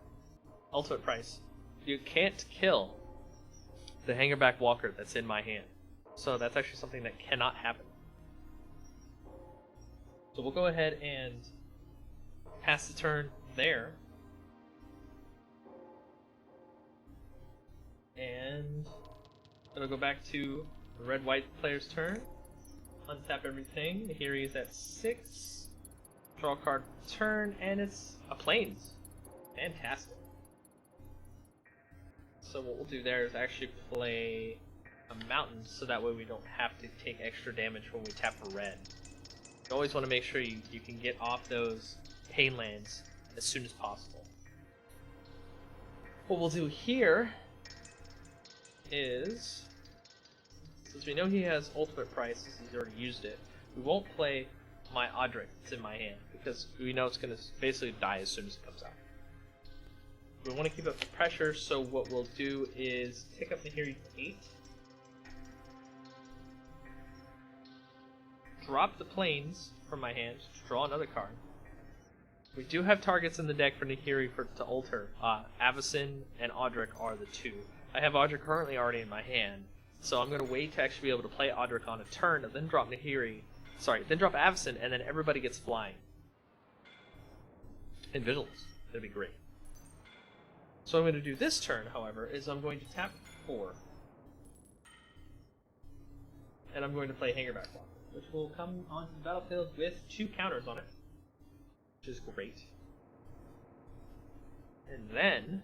[SPEAKER 1] ultimate price, you can't kill the Hangerback Walker that's in my hand. So that's actually something that cannot happen. So we'll go ahead and pass the turn there. And it'll go back to the red-white player's turn. Untap everything. Nahiri is at 6. Draw a card for turn, and it's a Plains. Fantastic. So what we'll do there is actually play a mountain, so that way we don't have to take extra damage when we tap for red. You always want to make sure you can get off those pain lands as soon as possible. What we'll do here is, since we know he has ultimate price, since he's already used it, we won't play my Eldritch that's in my hand, because we know it's going to basically die as soon as it comes out. We want to keep up the pressure, so what we'll do is take up Nahiri to 8. Drop the Plains from my hand to draw another card. We do have targets in the deck for Nahiri to ult her. Avacyn and Eldritch are the 2. I have Eldritch currently already in my hand, so I'm going to wait to actually be able to play Eldritch on a turn, and then drop Nahiri. Sorry, then drop Avacyn, and then everybody gets flying. And Vigilance. That'd be great. So what I'm going to do this turn, however, is I'm going to tap 4. And I'm going to play Hangerback Walker, which will come onto the battlefield with 2 counters on it, which is great. And then,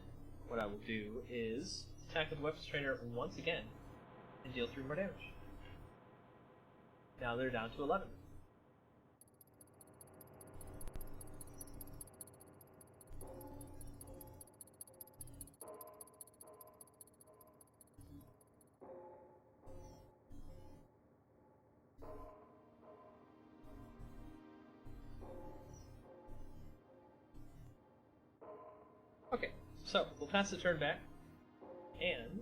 [SPEAKER 1] what I will do is attack with Weapons Trainer once again, and deal 3 more damage. Now they're down to 11. Okay, so we'll pass the turn back, and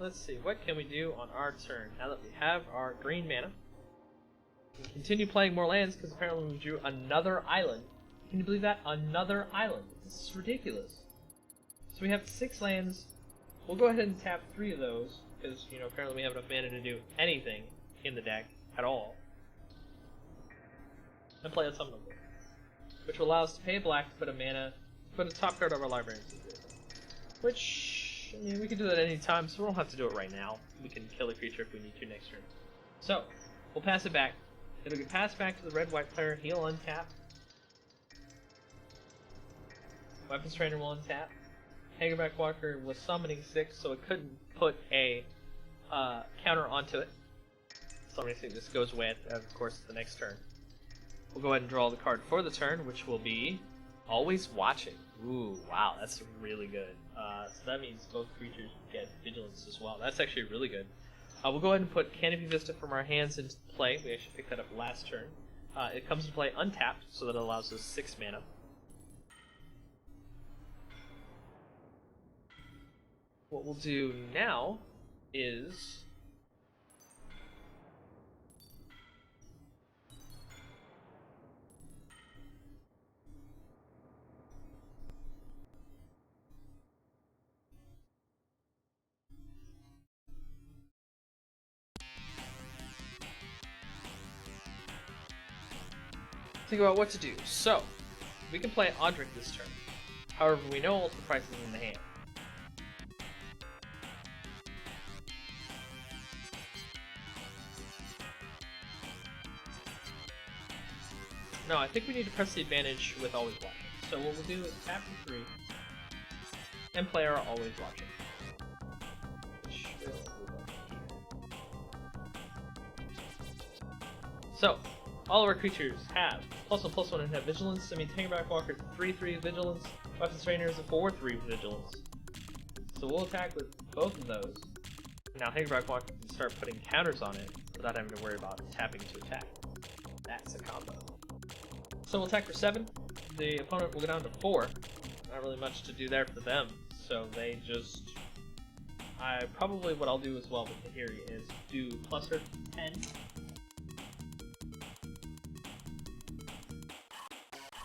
[SPEAKER 1] let's see, what can we do on our turn now that we have our green mana? We can continue playing more lands because apparently we drew another island. Can you believe that? Another island. This is ridiculous. So we have 6 lands. We'll go ahead and tap 3 of those because, you know, apparently we have enough mana to do anything in the deck at all. And play a Summon of Them, which will allow us to pay black to put a mana, put a top card of our library into the field. Which, I mean, we can do that any time, so we don't have to do it right now. We can kill a creature if we need to next turn. So, we'll pass it back. It'll get passed back to the red-white player. He'll untap. Weapons Trainer will untap. Hangerback Walker was summoning 6, so it couldn't put a counter onto it. So I'm going to think this goes away, of course, the next turn. We'll go ahead and draw the card for the turn, which will be Always Watching. Ooh, wow, that's really good. So that means both creatures get Vigilance as well. That's actually really good. We'll go ahead and put Canopy Vista from our hands into play. We actually picked that up last turn. It comes into play untapped, so that it allows us 6 mana. What we'll do now is think about what to do. So, we can play Audric this turn. However, we know Ultra Price is in the hand. No, I think we need to press the advantage with Always Watching. So what we'll do is tap for 3 and play our Always Watching. So, all of our creatures have +1/+1 and have Vigilance. I mean, Tangerback Walker is 3/3 Vigilance. Weapons Trainer is a 4/3 Vigilance. So we'll attack with both of those. Now Tangerback Walker can start putting counters on it without having to worry about tapping to attack. That's a combo. So we'll attack for 7. The opponent will go down to 4. Not really much to do there for them. So they just... probably what I'll do as well with Tahiri is do plus her 10.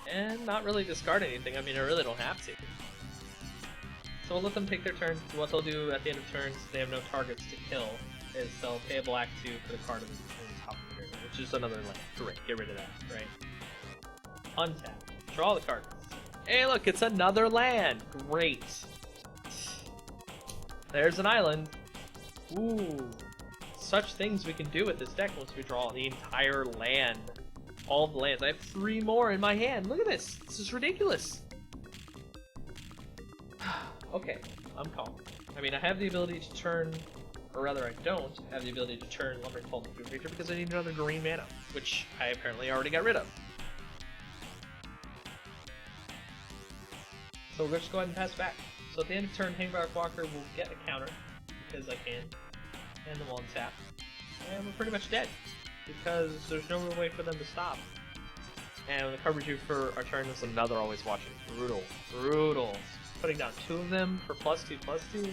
[SPEAKER 1] And not really discard anything. I mean, I really don't have to. So we'll let them take their turn. What they'll do at the end of turns, they have no targets to kill, is they'll pay a black 2 for the card in the top of the river, which is another land. Great, get rid of that, right? Untap. Draw the cards. Hey look, it's another land! Great. There's an island. Ooh. Such things we can do with this deck once we draw the entire land. All the lands. I have 3 more in my hand. Look at this. This is ridiculous. Okay, I'm calm. I mean, I have the ability to turn, or rather I don't have the ability to turn Lumbering Fall into a creature because I need another green mana, which I apparently already got rid of. So we'll just go ahead and pass back. So at the end of turn, Hangback Walker will get a counter, because I can, and then we'll untap. And we're pretty much dead, because there's no real way for them to stop. And the card we drew for our turn was another Always Watching. Brutal. Brutal. Putting down 2 of them for +2/+2?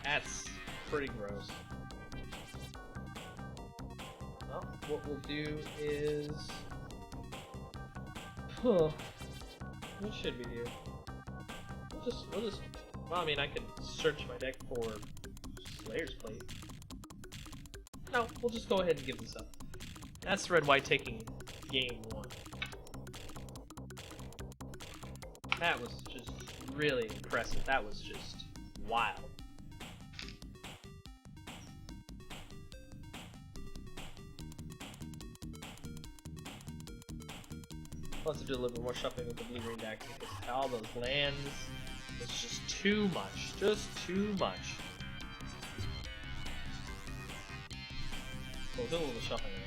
[SPEAKER 1] That's pretty gross. Well, what we'll do is... What should we do? We'll just... Well, I mean, I could search my deck for Slayer's Plate. No, we'll just go ahead and give this up. That's Red-White taking game 1. That was just really impressive. That was just wild. I'll have to do a little bit more shuffling with the blue-green deck because all those lands, it's just too much. Just too much. We'll do a little shuffling right here.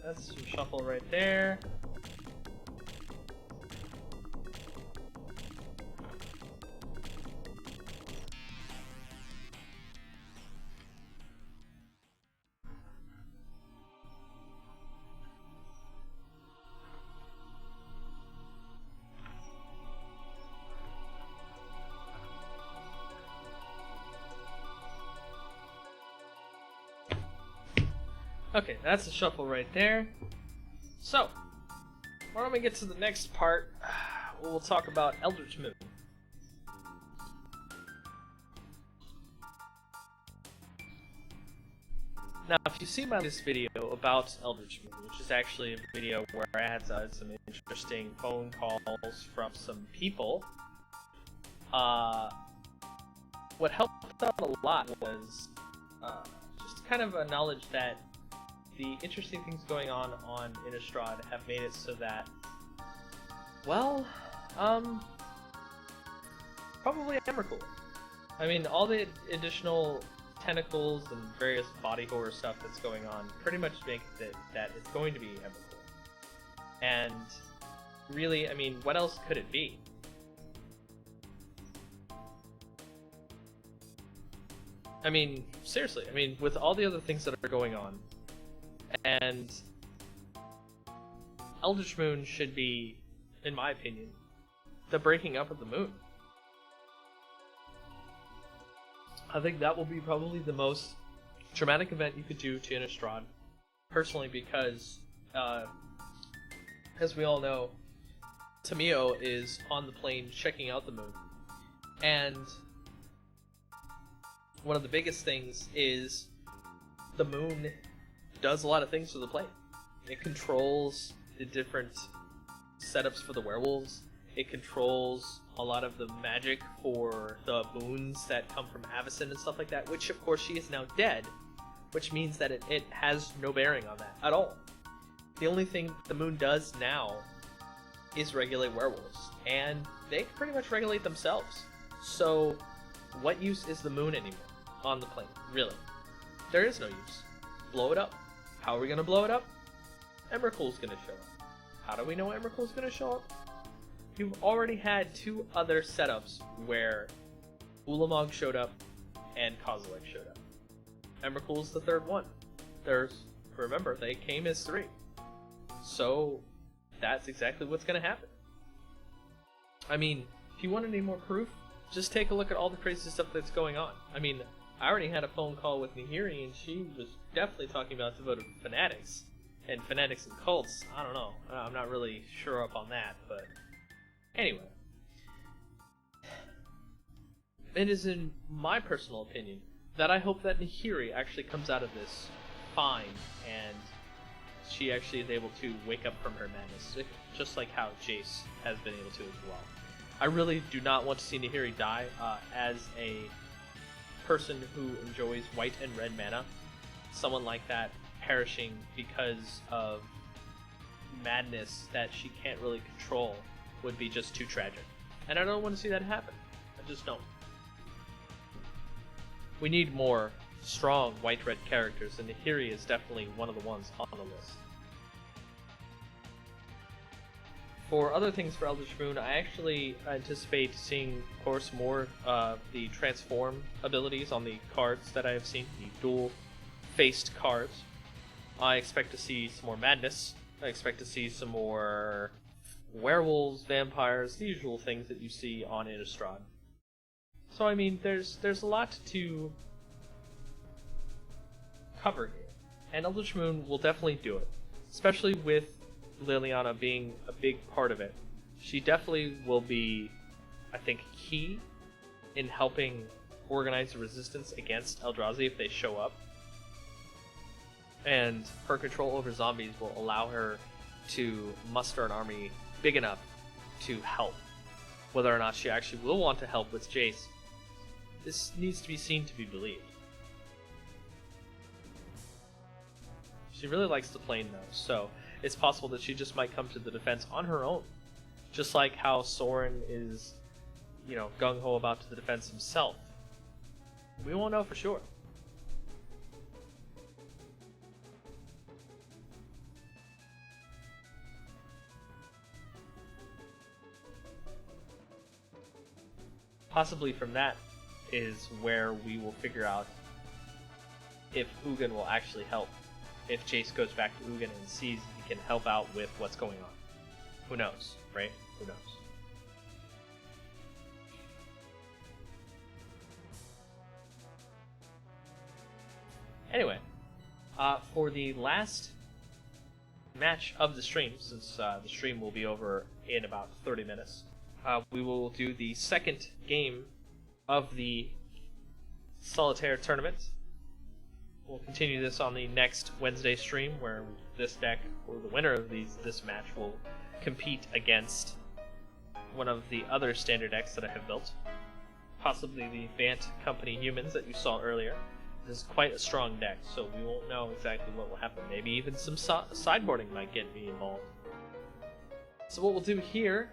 [SPEAKER 1] That's some shuffle right there. Okay, that's a shuffle right there. So, why don't we get to the next part? We'll talk about Eldritch Moon. Now, if you see my latest video about Eldritch Moon, which is actually a video where I had some interesting phone calls from some people, what helped out a lot was just kind of a knowledge that the interesting things going on Innistrad have made it so that, well, probably Emrakul. I mean, all the additional tentacles and various body horror stuff that's going on pretty much make it that it's going to be Emrakul. And really, I mean, what else could it be? I mean, seriously, I mean, with all the other things that are going on, and Eldritch Moon should be, in my opinion, the breaking up of the moon. I think that will be probably the most dramatic event you could do to Innistrad, personally, because, as we all know, Tamio is on the plane checking out the moon, and one of the biggest things is the moon does a lot of things to the plane. It controls the different setups for the werewolves. It controls a lot of the magic for the boons that come from Avacyn and stuff like that, which of course she is now dead, which means that it has no bearing on that at all. The only thing the moon does now is regulate werewolves, and they can pretty much regulate themselves. So what use is the moon anymore on the plane? Really? There is no use. Blow it up. How are we going to blow it up? Emrakul's going to show up. How do we know Emrakul's going to show up? You've already had two other setups where Ulamog showed up and Kozilek showed up. Emrakul's the third one. Remember, they came as three. So that's exactly what's going to happen. I mean, if you want any more proof, just take a look at all the crazy stuff that's going on. I mean, I already had a phone call with Nahiri, and she was definitely talking about devoted fanatics. And fanatics and cults, I don't know. I'm not really sure up on that, but anyway. It is in my personal opinion that I hope that Nahiri actually comes out of this fine, and she actually is able to wake up from her madness, just like how Jace has been able to as well. I really do not want to see Nahiri die. As a person who enjoys white and red mana, someone like that perishing because of madness that she can't really control would be just too tragic. And I don't want to see that happen. I just don't. We need more strong white-red characters, and Nahiri is definitely one of the ones on the list. For other things for Eldritch Moon, I actually anticipate seeing, of course, more the transform abilities on the cards that I have seen, the dual-faced cards. I expect to see some more madness. I expect to see some more werewolves, vampires, the usual things that you see on Innistrad. So I mean, there's a lot to cover here, and Eldritch Moon will definitely do it, especially with Liliana being a big part of it. She definitely will be, I think, key in helping organize the resistance against Eldrazi if they show up. And her control over zombies will allow her to muster an army big enough to help. Whether or not she actually will want to help with Jace, this needs to be seen to be believed. She really likes the plane though, so it's possible that she just might come to the defense on her own. Just like how Soren is, gung-ho about to the defense himself. We won't know for sure. Possibly from that is where we will figure out if Ugin will actually help. If Jace goes back to Ugin and sees he can help out with what's going on. Who knows, right? Who knows? Anyway, for the last match of the stream, since the stream will be over in about 30 minutes, we will do the second game of the Solitaire tournament. We'll continue this on the next Wednesday stream, where this deck, or the winner of this match, will compete against one of the other standard decks that I have built. Possibly the Vant Company Humans that you saw earlier. This is quite a strong deck, so we won't know exactly what will happen. Maybe even some sideboarding might get me involved. So what we'll do here,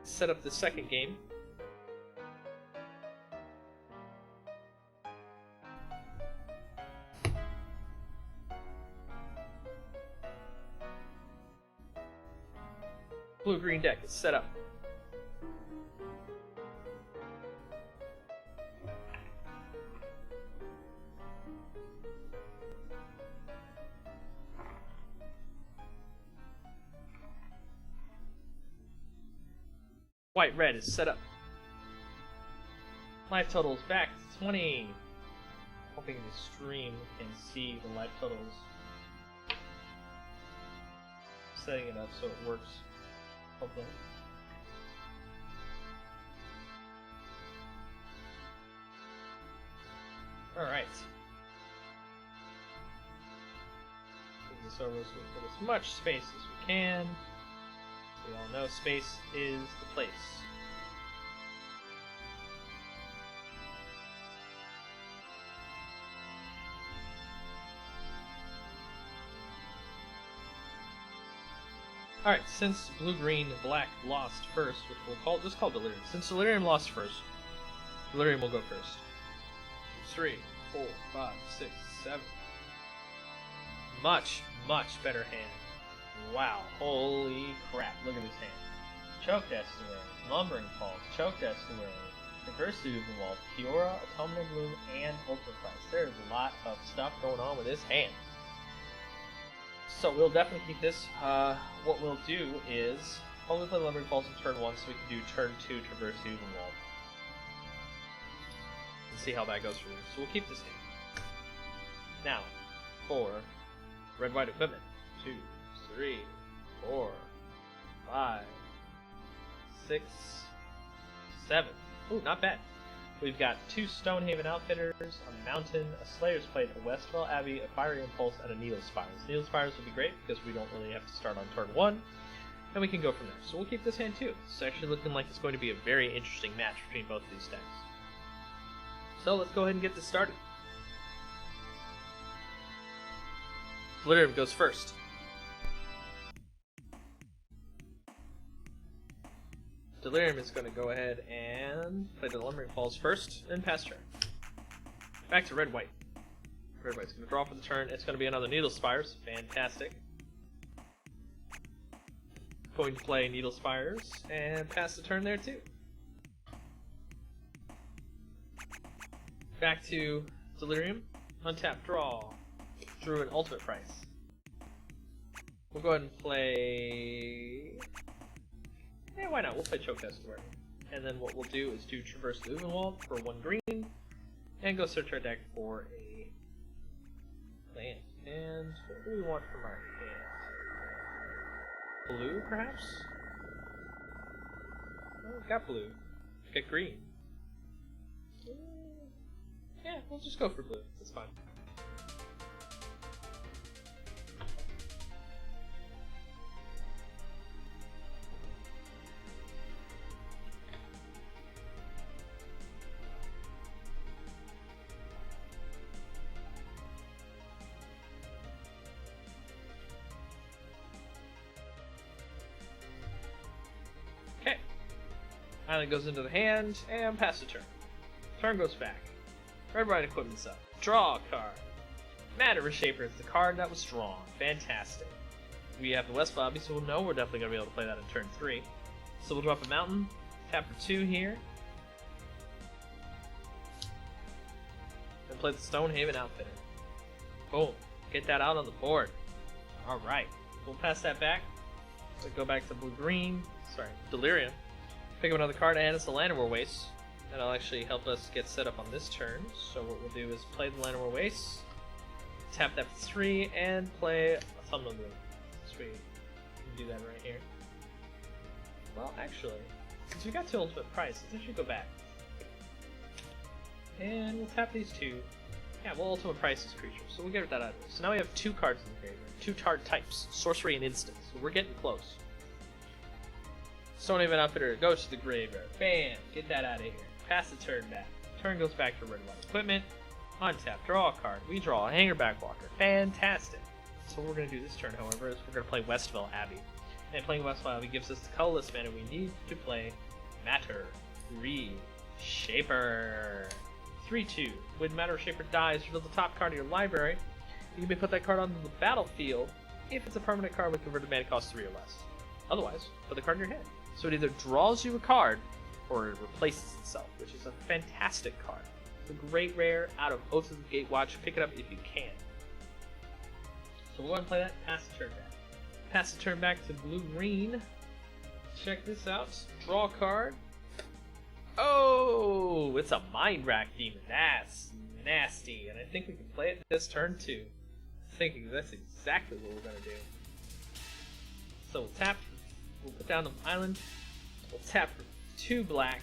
[SPEAKER 1] set up the second game. Blue-green deck is set up. White-red is set up. Life totals back to 20. Hoping the stream can see the life totals. Setting it up so it works. Hopefully. Alright. Move this over so we put as much space as we can. We all know space is the place. Alright, since blue, green, black lost first, which we'll just call Delirium. Since Delirium lost first, Delirium will go first. 3, 4, 5, 6, 7. Much, much better hand. Wow, holy crap, look at his hand. Choked Estuary, Lumbering Falls, Choked Estuary, Reverse Uvenwald, Fiora, Autumnal Bloom, and Ultra Price. There's a lot of stuff going on with this hand. So we'll definitely keep this. What we'll do is only play Lumbering Falls in turn 1 so we can do turn 2 Traverse Uvenwald. And see how that goes for you. So we'll keep this hand. Now, for red-white equipment. 2, 3, 4, 5, 6, 7. Ooh, not bad. We've got 2 Stonehaven Outfitters, a Mountain, a Slayer's Plate, a Westville Abbey, a Fiery Impulse, and a Needle Spires. Needle Spires would be great because we don't really have to start on turn 1, and we can go from there. So we'll keep this hand too. It's actually looking like it's going to be a very interesting match between both of these decks. So let's go ahead and get this started. Delirium goes first. Delirium is going to go ahead and play the Lumbering Falls first, and pass turn. Back to red-white. Red-white's going to draw for the turn. It's going to be another Needle Spires. Fantastic. Going to play Needle Spires, and pass the turn there too. Back to Delirium. Untap, draw. Drew an Ultimate Price. We'll go ahead and play... Yeah, why not? We'll play Choked Estuary. And then what we'll do is do Traverse the Uvenwald for 1 green, and go search our deck for a land. And what do we want from our hand? Blue, perhaps? Oh, we've got blue. We've got green. Yeah, we'll just go for blue. That's fine. Okay. Island goes into the hand, and pass the turn. Turn goes back. Red-white equipment's up. Draw a card. Matter Reshaper is the card that was drawn. Fantastic. We have the West Lobby, so we'll know we're definitely going to be able to play that in turn 3. So we'll drop a mountain, tap for 2 here, and play the Stonehaven Outfitter. Boom. Get that out on the board. Alright. We'll pass that back. So go back to blue-green. Sorry, Delirium. Pick up another card, and it's the Llanowar Waste. That'll actually help us get set up on this turn. So what we'll do is play the Llanowar Waste, tap that for 3, and play Autumnal Bloom. Sweet. We can do that right here. Well, actually, since we got 2 Ultimate Price, let's actually go back. And we'll tap these 2. Yeah, we'll Ultimate Price this creature, so we'll get that out of there. So now we have 2 cards in the graveyard. 2 card types, Sorcery and Instant. So we're getting close. Stonehaven Outfitter goes to the graveyard. Bam! Get that out of here. Pass the turn back. Turn goes back to red-white equipment. Untap, draw a card. We draw a Hanger Backwalker. Fantastic. So what we're going to do this turn, however, is we're going to play Westville Abbey. And playing Westville Abbey gives us the colorless mana we need to play Matter Reshaper. 3-2. When Matter Reshaper dies, reveal the top card of your library. You may put that card onto the battlefield if it's a permanent card with converted mana cost 3 or less. Otherwise, put the card in your hand. So it either draws you a card, or it replaces itself, which is a fantastic card. It's a great rare out of Oath of the Gatewatch. Pick it up if you can. So we'll go ahead and play that. Pass the turn back. Pass the turn back to blue-green. Check this out. Draw a card. Oh, it's a Mind Rack Demon. That's nasty. And I think we can play it this turn too. Thinking that's exactly what we're going to do. So we'll tap, we'll put down the island, we'll tap for 2 black,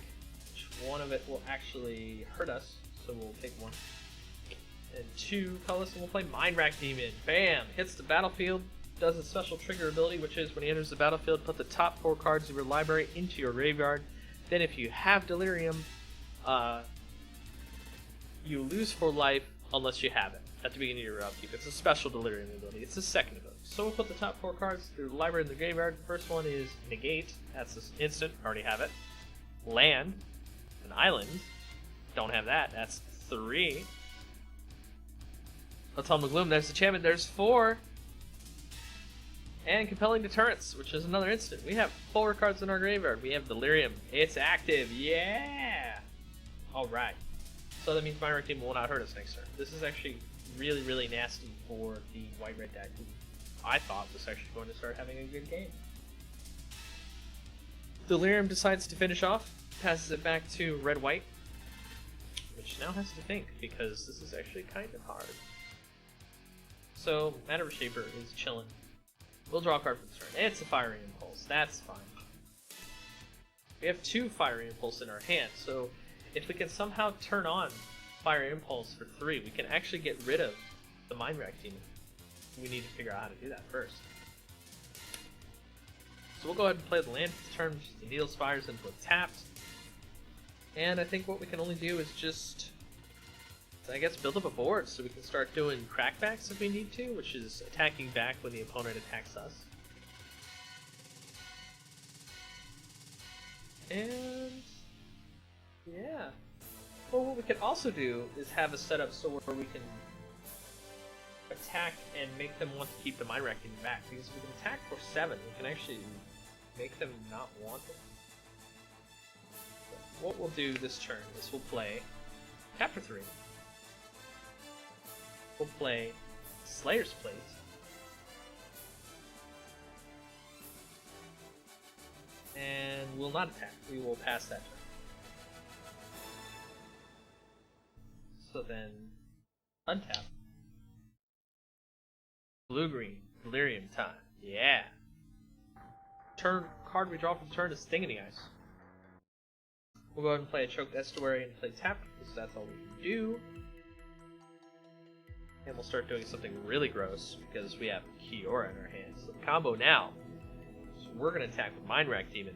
[SPEAKER 1] which one of it will actually hurt us, so we'll take 1. And 2 colorless, and we'll play Mind Rack Demon. Bam! Hits the battlefield, does a special trigger ability, which is when he enters the battlefield, put the top 4 cards of your library into your graveyard. Then if you have Delirium, you lose 4 life unless you have it at the beginning of your upkeep. It's a special Delirium ability. It's the second ability. So we'll put the top 4 cards through the library in the graveyard. The first one is Negate. That's this instant. Already have it. Land. An island. Don't have that. That's 3. Autumnal Gloom. There's the enchantment. There's 4. And Compelling Deterrence, which is another instant. We have 4 cards in our graveyard. We have Delirium. It's active. Yeah! Alright. So that means Mind Rack Demon will not hurt us next turn. This is actually really, really nasty for the white-red deck, who I thought was actually going to start having a good game. Delirium decides to finish off, passes it back to red-white, which now has to think, because this is actually kind of hard. So, Matter Shaper is chilling. We'll draw a card for the turn. It's a Fiery Impulse. That's fine. We have 2 Fiery Impulse in our hand, so if we can somehow turn on Fiery Impulse for 3, we can actually get rid of the Mind Rack Demon. We need to figure out how to do that first. So we'll go ahead and play the land for the turn, which is the Needle Spires into a tapped. And I think what we can only do is just, I guess, build up a board so we can start doing crackbacks if we need to, which is attacking back when the opponent attacks us. And yeah. Well, what we can also do is have a setup so where we can attack and make them want to keep the Mind Rack Demon back. Because if we can attack for 7, we can actually make them not want it. So what we'll do this turn is we'll play tap for 3. We'll play Slayer's Plate. And we'll not attack. We will pass that turn. So then, untap. Blue-green, Delirium time. Yeah. Turn card we draw for the turn is Stinging Ice. We'll go ahead and play a Choked Estuary and play tap, because that's all we can do. And we'll start doing something really gross, because we have Kiora in our hands. So the combo now, so we're going to attack with Mind Rack Demon,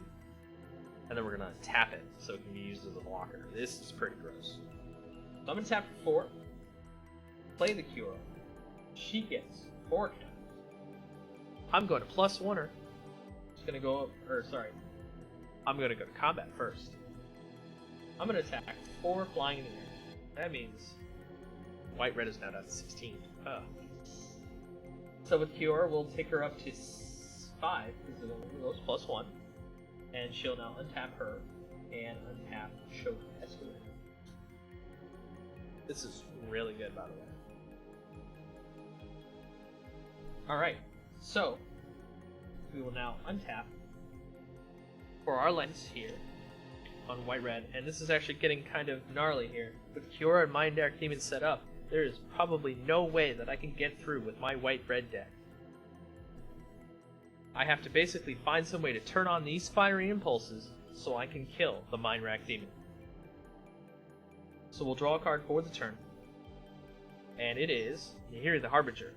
[SPEAKER 1] and then we're going to tap it, so it can be used as a blocker. This is pretty gross. So I'm going to tap for 4, play the Kiora. She gets 4 counters. I'm going to +1 her. Just going to go up, I'm going to go to combat first. I'm going to attack 4 flying in the air. That means white-red is now down to 16. Oh. So with Kiora, we'll take her up to 5, because it only goes +1. And she'll now untap her, and untap Choked Estuary. This is really good, by the way. Alright, so we will now untap for our lens here on white-red, and this is actually getting kind of gnarly here. With Kiora and Mind Rack Demon set up, there is probably no way that I can get through with my white-red deck. I have to basically find some way to turn on these Fiery Impulses so I can kill the Mind Rack Demon. So we'll draw a card for the turn, and it is Nahiri the Harbinger.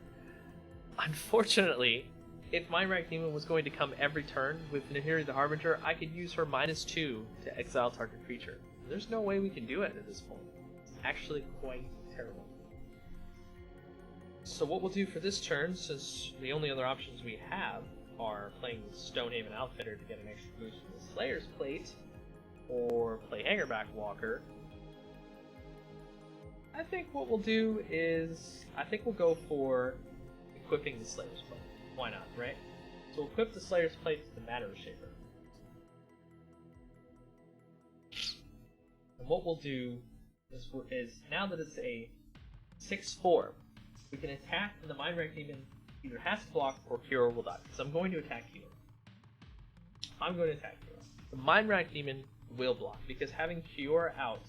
[SPEAKER 1] Unfortunately, if Mind Rack Demon was going to come every turn with Nahiri the Harbinger, I could use her -2 to exile target creature. There's no way we can do it at this point. It's actually quite terrible. So what we'll do for this turn, since the only other options we have are playing the Stonehaven Outfitter to get an extra boost from the Slayer's Plate, or play Hangerback Walker, I think what we'll do is, I think we'll go for equipping the Slayer's Plate. Why not, right? So we'll equip the Slayer's Plate to the Matter Shaper. And what we'll do is now that it's a 6/4, we can attack, and the Mind Rack Demon either has to block or will die. So I'm going to attack Kiora. The Mind Rack Demon will block, because having Kiora out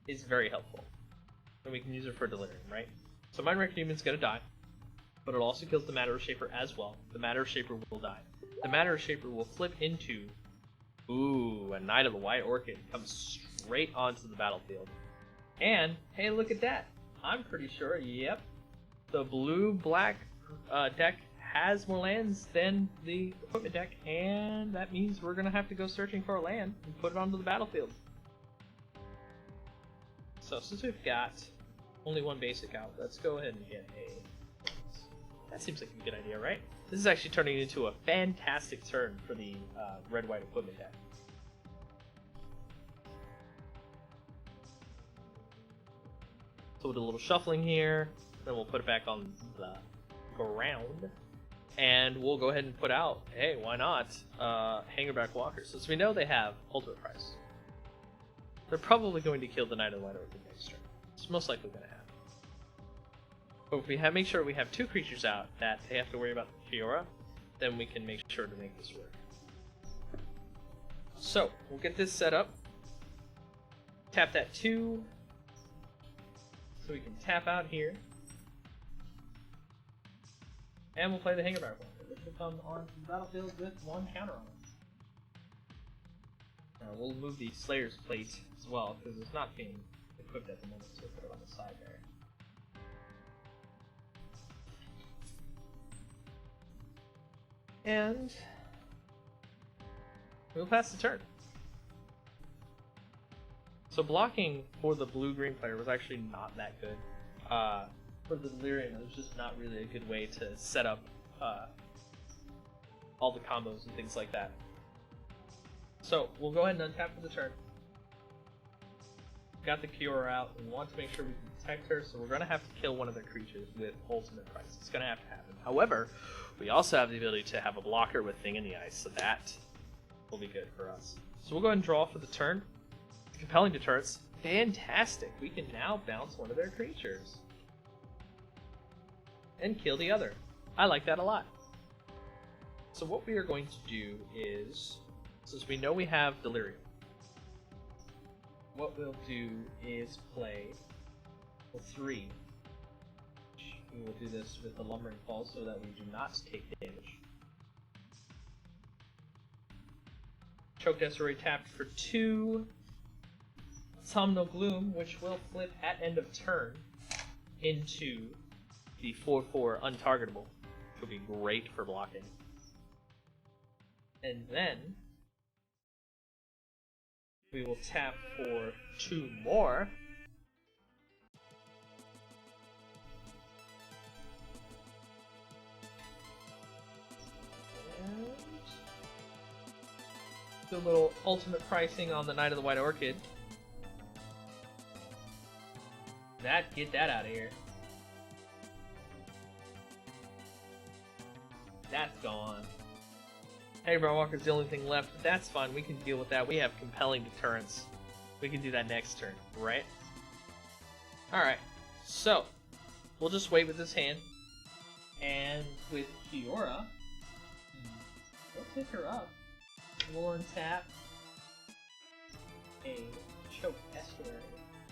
[SPEAKER 1] is very helpful. And we can use her for Delirium, right? So Mind Wrecker Demon's gonna die, but it also kills the Matter Shaper as well. The Matter Shaper will die. The Matter Shaper will flip into, ooh, a Knight of the White Orchid comes straight onto the battlefield. And, hey, look at that. I'm pretty sure, yep, the blue-black deck has more lands than the equipment deck, and that means we're gonna have to go searching for a land and put it onto the battlefield. So since we've got only one basic out, let's go ahead and get a... That seems like a good idea, right? This is actually turning into a fantastic turn for the red-white equipment deck. So we'll do a little shuffling here, then we'll put it back on the ground, and we'll go ahead and put out, hey, why not, Hangerback Walkers, since we know they have Ultimate Price. They're probably going to kill the Knight of the White Orchid next turn. It's most likely going to happen. But if we make sure we have two creatures out that they have to worry about the Kiora, then we can make sure to make this work. So, we'll get this set up. Tap that 2. So we can tap out here. And we'll play the Hangerback Walker, which will come on the battlefield with 1 counter on it. Now we'll move the Slayer's Plate as well, because it's not being equipped at the moment, so we'll put it on the side there. And we'll pass the turn. So blocking for the blue-green player was actually not that good. For the Delirium, it was just not really a good way to set up all the combos and things like that. So we'll go ahead and untap for the turn. Got the Kiora out. We want to make sure we can protect her, so we're going to have to kill one of their creatures with Ultimate Price. It's going to have to happen. However, we also have the ability to have a blocker with Thing in the Ice, so that will be good for us. So we'll go ahead and draw for the turn. Compelling Deterrence. Fantastic! We can now bounce one of their creatures. And kill the other. I like that a lot. So what we are going to do is, since we know we have Delirium, what we'll do is play the 3. We will do this with the Lumbering Fall so that we do not take damage. Choke Destroy tapped for 2. Autumnal Gloom, which will flip at end of turn into the 4/4 untargetable, which will be great for blocking. And then we will tap for 2 more. And do a little ultimate pricing on the Knight of the White Orchid. Get that out of here. That's gone. Hangerback Walker's the only thing left, but that's fine. We can deal with that. We have Compelling Deterrence. We can do that next turn, right? Alright, so we'll just wait with this hand. And with Kiora, we'll pick her up. We'll untap a Choke Estuary,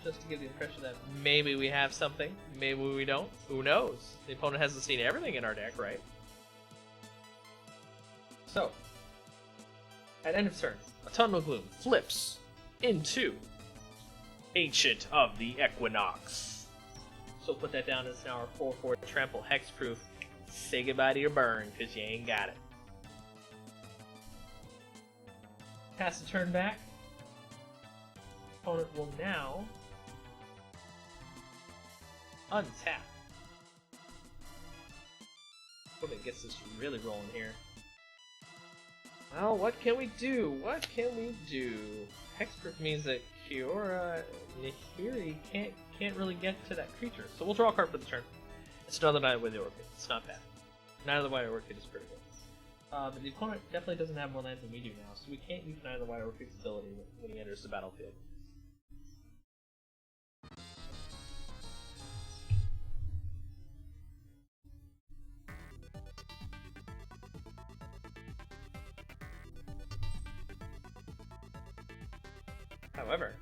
[SPEAKER 1] just to give the impression that maybe we have something, maybe we don't. Who knows? The opponent hasn't seen everything in our deck, right? So, at end of turn, Autumnal Gloom flips into Ancient of the Equinox. So put that down as now our 4/4 trample hexproof. Say goodbye to your burn, because you ain't got it. Pass the turn back. Opponent will now untap. Hope it gets this really rolling here. Well, what can we do? What can we do? Hexproof means that Kiora Nahiri can't really get to that creature. So we'll draw a card for the turn. It's another Knight of the White Orchid. It's not bad. Knight of the White Orchid is pretty good. But the opponent definitely doesn't have more lands than we do now, so we can't use Knight of the White Orchid's ability when he enters the battlefield. However,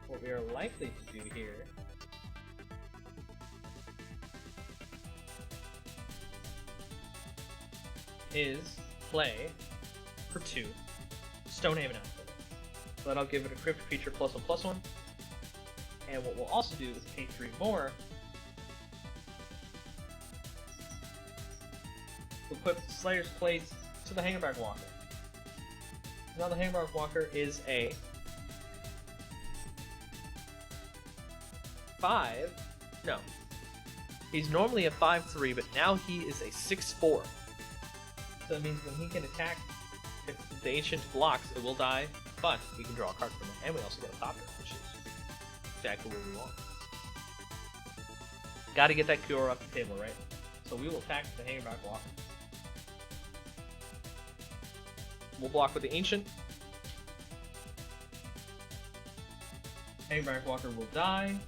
[SPEAKER 1] what we are likely to do here is play for 2 Stonehaven Outfit. So that'll give it a crypt feature +1/+1. And what we'll also do is pay 3 more to equip Slayer's Plate to the Hangerback Walker. Now the Hangerback Walker is a 5. No. He's normally a 5/3, but now he is a 6/4. So that means when he can attack, if the Ancient blocks, it will die, but we can draw a card from it. And we also get a Thopter, which is exactly what we want. Gotta get that Cure off the table, right? So we will attack the Hangerback Walker. We'll block with the Ancient. Hangerback Walker will die.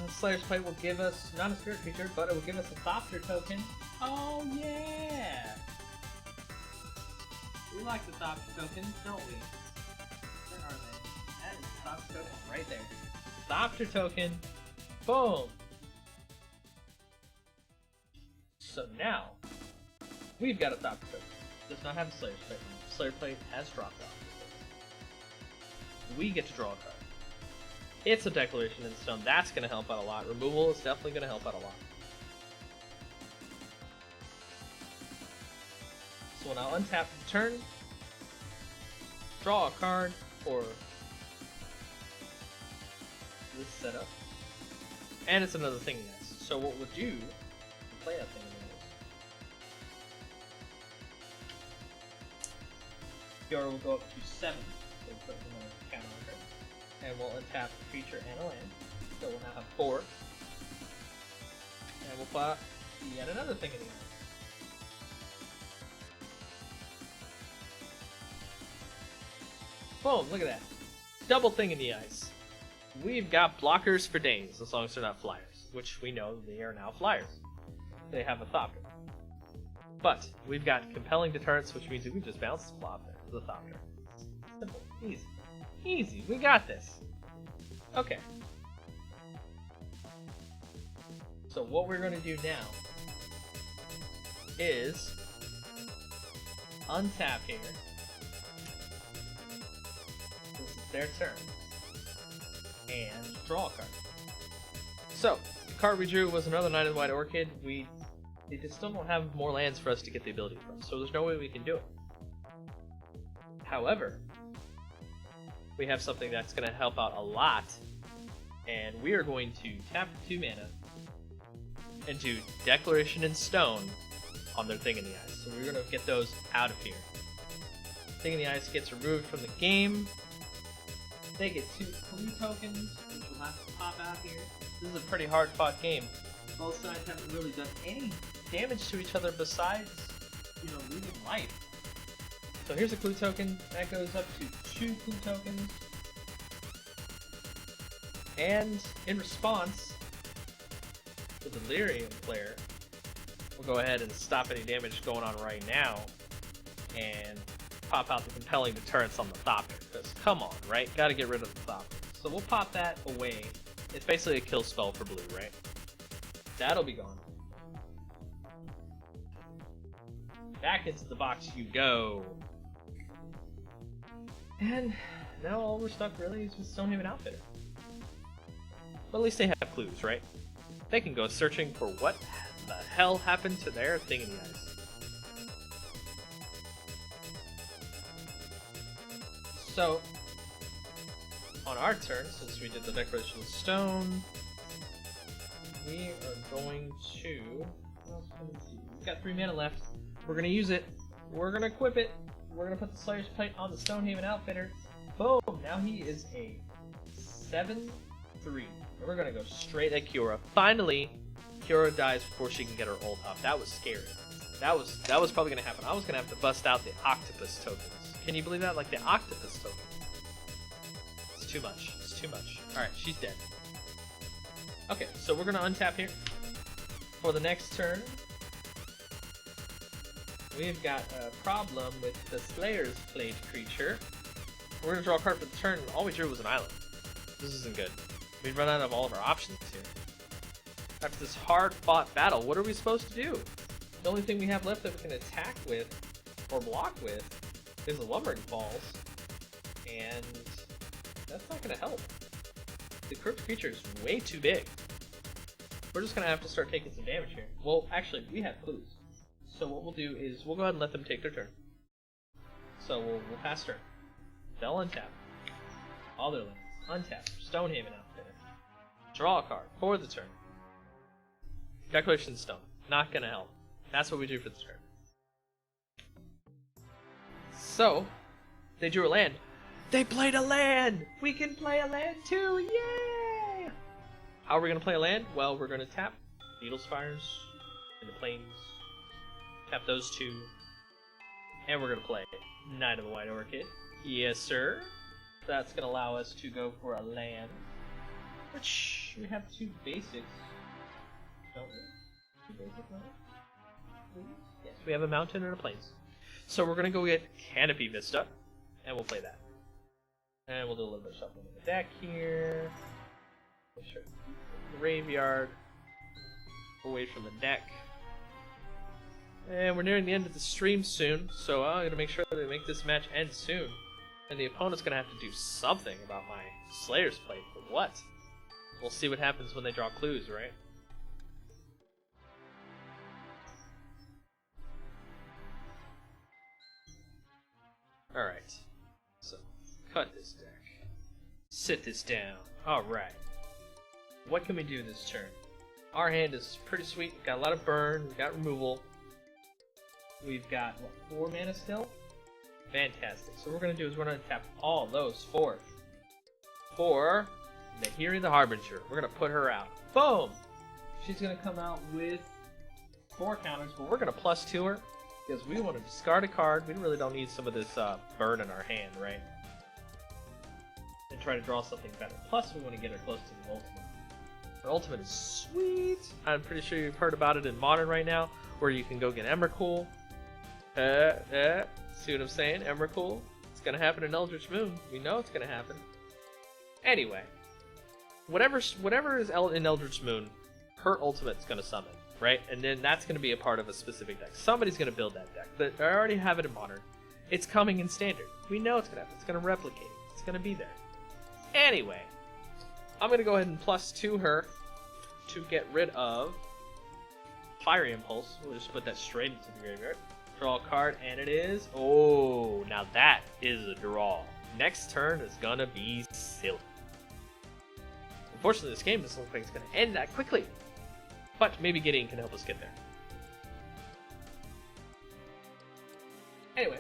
[SPEAKER 1] Slayer's Plate will give us, not a spirit creature, but it will give us a Thopter token. Oh yeah! We like the Thopter tokens, don't we? Where are they? That is the Thopter token right there. Thopter token. Boom! So now, we've got a Thopter token. It does not have a Slayer's Plate. Slayer's Plate has dropped off. We get to draw a card. It's a Declaration in Stone. That's going to help out a lot. Removal is definitely going to help out a lot. So when I'll untap the turn, draw a card for this setup, and it's another thing, guys. So what we'll do to play that thing is, Kiora will go up to 7. So we'll put them on the counter on her. And we'll untap the creature and a land. So we'll now have 4. And we'll put yet another thing in the ice. Boom, look at that. Double thing in the ice. We've got blockers for days, as long as they're not flyers. Which we know they are now flyers. They have a Thopter. But we've got compelling deterrence, which means we can just bounce the flop there to the Thopter. Simple, easy. Easy, we got this. Okay. So what we're going to do now is untap here. This is their turn. And draw a card. So, the card we drew was another Knight of the White Orchid. They just still don't have more lands for us to get the ability from, so there's no way we can do it. However, we have something that's going to help out a lot, and we are going to tap 2 mana and do Declaration in Stone on their Thing in the Ice. So we're going to get those out of here. Thing in the Ice gets removed from the game. They get 2 clue tokens, which will have to pop out here. This is a pretty hard-fought game. Both sides haven't really done any damage to each other besides, losing life. So here's a clue token, that goes up to 2 clue tokens. And in response, the Delirium player will go ahead and stop any damage going on right now and pop out the compelling deterrence on the Thopter. Because come on, right? Gotta get rid of the Thopter. So we'll pop that away. It's basically a kill spell for blue, right? That'll be gone. Back into the box you go. And now all we're stuck really is with Stonehaven Outfitter. But at least they have clues, right? They can go searching for what the hell happened to their Thing in the Ice. So, on our turn, since we did the Declaration of Stone, we are going to... What else can we see? We've got 3 mana left. We're going to use it. We're going to equip it. We're going to put the Slayer's Plate on the Stonehaven Outfitter. Boom! Now he is a 7/3. We're going to go straight at Kiora. Finally, Kiora dies before she can get her ult up. That was scary. That was probably gonna happen. I was gonna have to bust out the octopus tokens. Can you believe that? Like the octopus token. It's too much. It's too much. Alright, she's dead. Okay, so we're gonna untap here. For the next turn, we've got a problem with the Slayer's Plate creature. We're gonna draw a card for the turn, and all we drew was an island. This isn't good. We've run out of all of our options here. After this hard-fought battle, what are we supposed to do? The only thing we have left that we can attack with, or block with, is the Lumbering Falls, and that's not going to help. The Crypt creature is way too big. We're just going to have to start taking some damage here. Well, actually, we have clues. So what we'll do is we'll go ahead and let them take their turn. So we'll pass turn. They'll untap. All their lands. Untap. Stonehaven out there. Draw a card for the turn. Declaration Stone. Not going to help. That's what we do for the turn. So, they drew a land. They played a land! We can play a land too! Yay! How are we going to play a land? Well, we're going to tap Needle Spires and the Plains. Tap those two. And we're going to play Knight of the White Orchid. Yes, sir. That's going to allow us to go for a land. Which, we have two basics. Don't we? Two basic lands? Yes, we have a mountain and a plains. So we're going to go get Canopy Vista, and we'll play that. And we'll do a little bit of shuffling in the deck here. Sure. Graveyard. Away from the deck. And we're nearing the end of the stream soon, so I'm going to make sure that we make this match end soon. And the opponent's going to have to do something about my Slayer's Plate, but what? We'll see what happens when they draw clues, right? Alright, so cut this deck. Sit this down. Alright. What can we do this turn? Our hand is pretty sweet. We've got a lot of burn, we've got removal. We've got, what, 4 mana still? Fantastic. So what we're going to do is we're going to tap all those 4. For Nahiri the Harbinger. We're going to put her out. Boom! She's going to come out with 4 counters, but we're going to +2 her. Because we want to discard a card, we really don't need some of this burn in our hand, right? And try to draw something better. Plus, we want to get her close to the ultimate. Her ultimate is sweet! I'm pretty sure you've heard about it in Modern right now, where you can go get Emrakul. See what I'm saying? Emrakul. It's going to happen in Eldritch Moon. We know it's going to happen. Anyway. Whatever is in Eldritch Moon, her ultimate's going to summon. Right? And then that's going to be a part of a specific deck. Somebody's going to build that deck. I already have it in Modern. It's coming in Standard. We know it's going to happen. It's going to replicate. It's going to be there. Anyway, I'm going to go ahead and +2 her to get rid of Fiery Impulse. We'll just put that straight into the graveyard. Draw a card, and it is... Oh, now that is a draw. Next turn is going to be silly. Unfortunately, this game doesn't look like it's going to end that quickly. But maybe Gideon can help us get there. Anyway.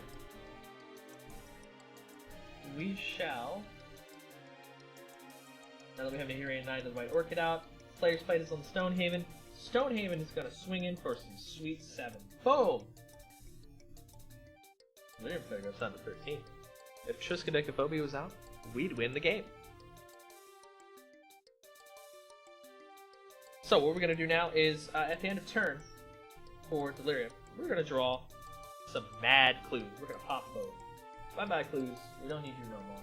[SPEAKER 1] We shall... Now that we have a Nahiri and Knight of the White Orchid out, Slayer's Plate is on Stonehaven. Stonehaven is going to swing in for some sweet 7. Boom! Delirium Plague goes down to 13. If Triskaidekaphobia was out, we'd win the game. So what we're going to do now is, at the end of turn, for Delirium, we're going to draw some mad clues. We're going to pop those. Bye-bye clues. We don't need you no more.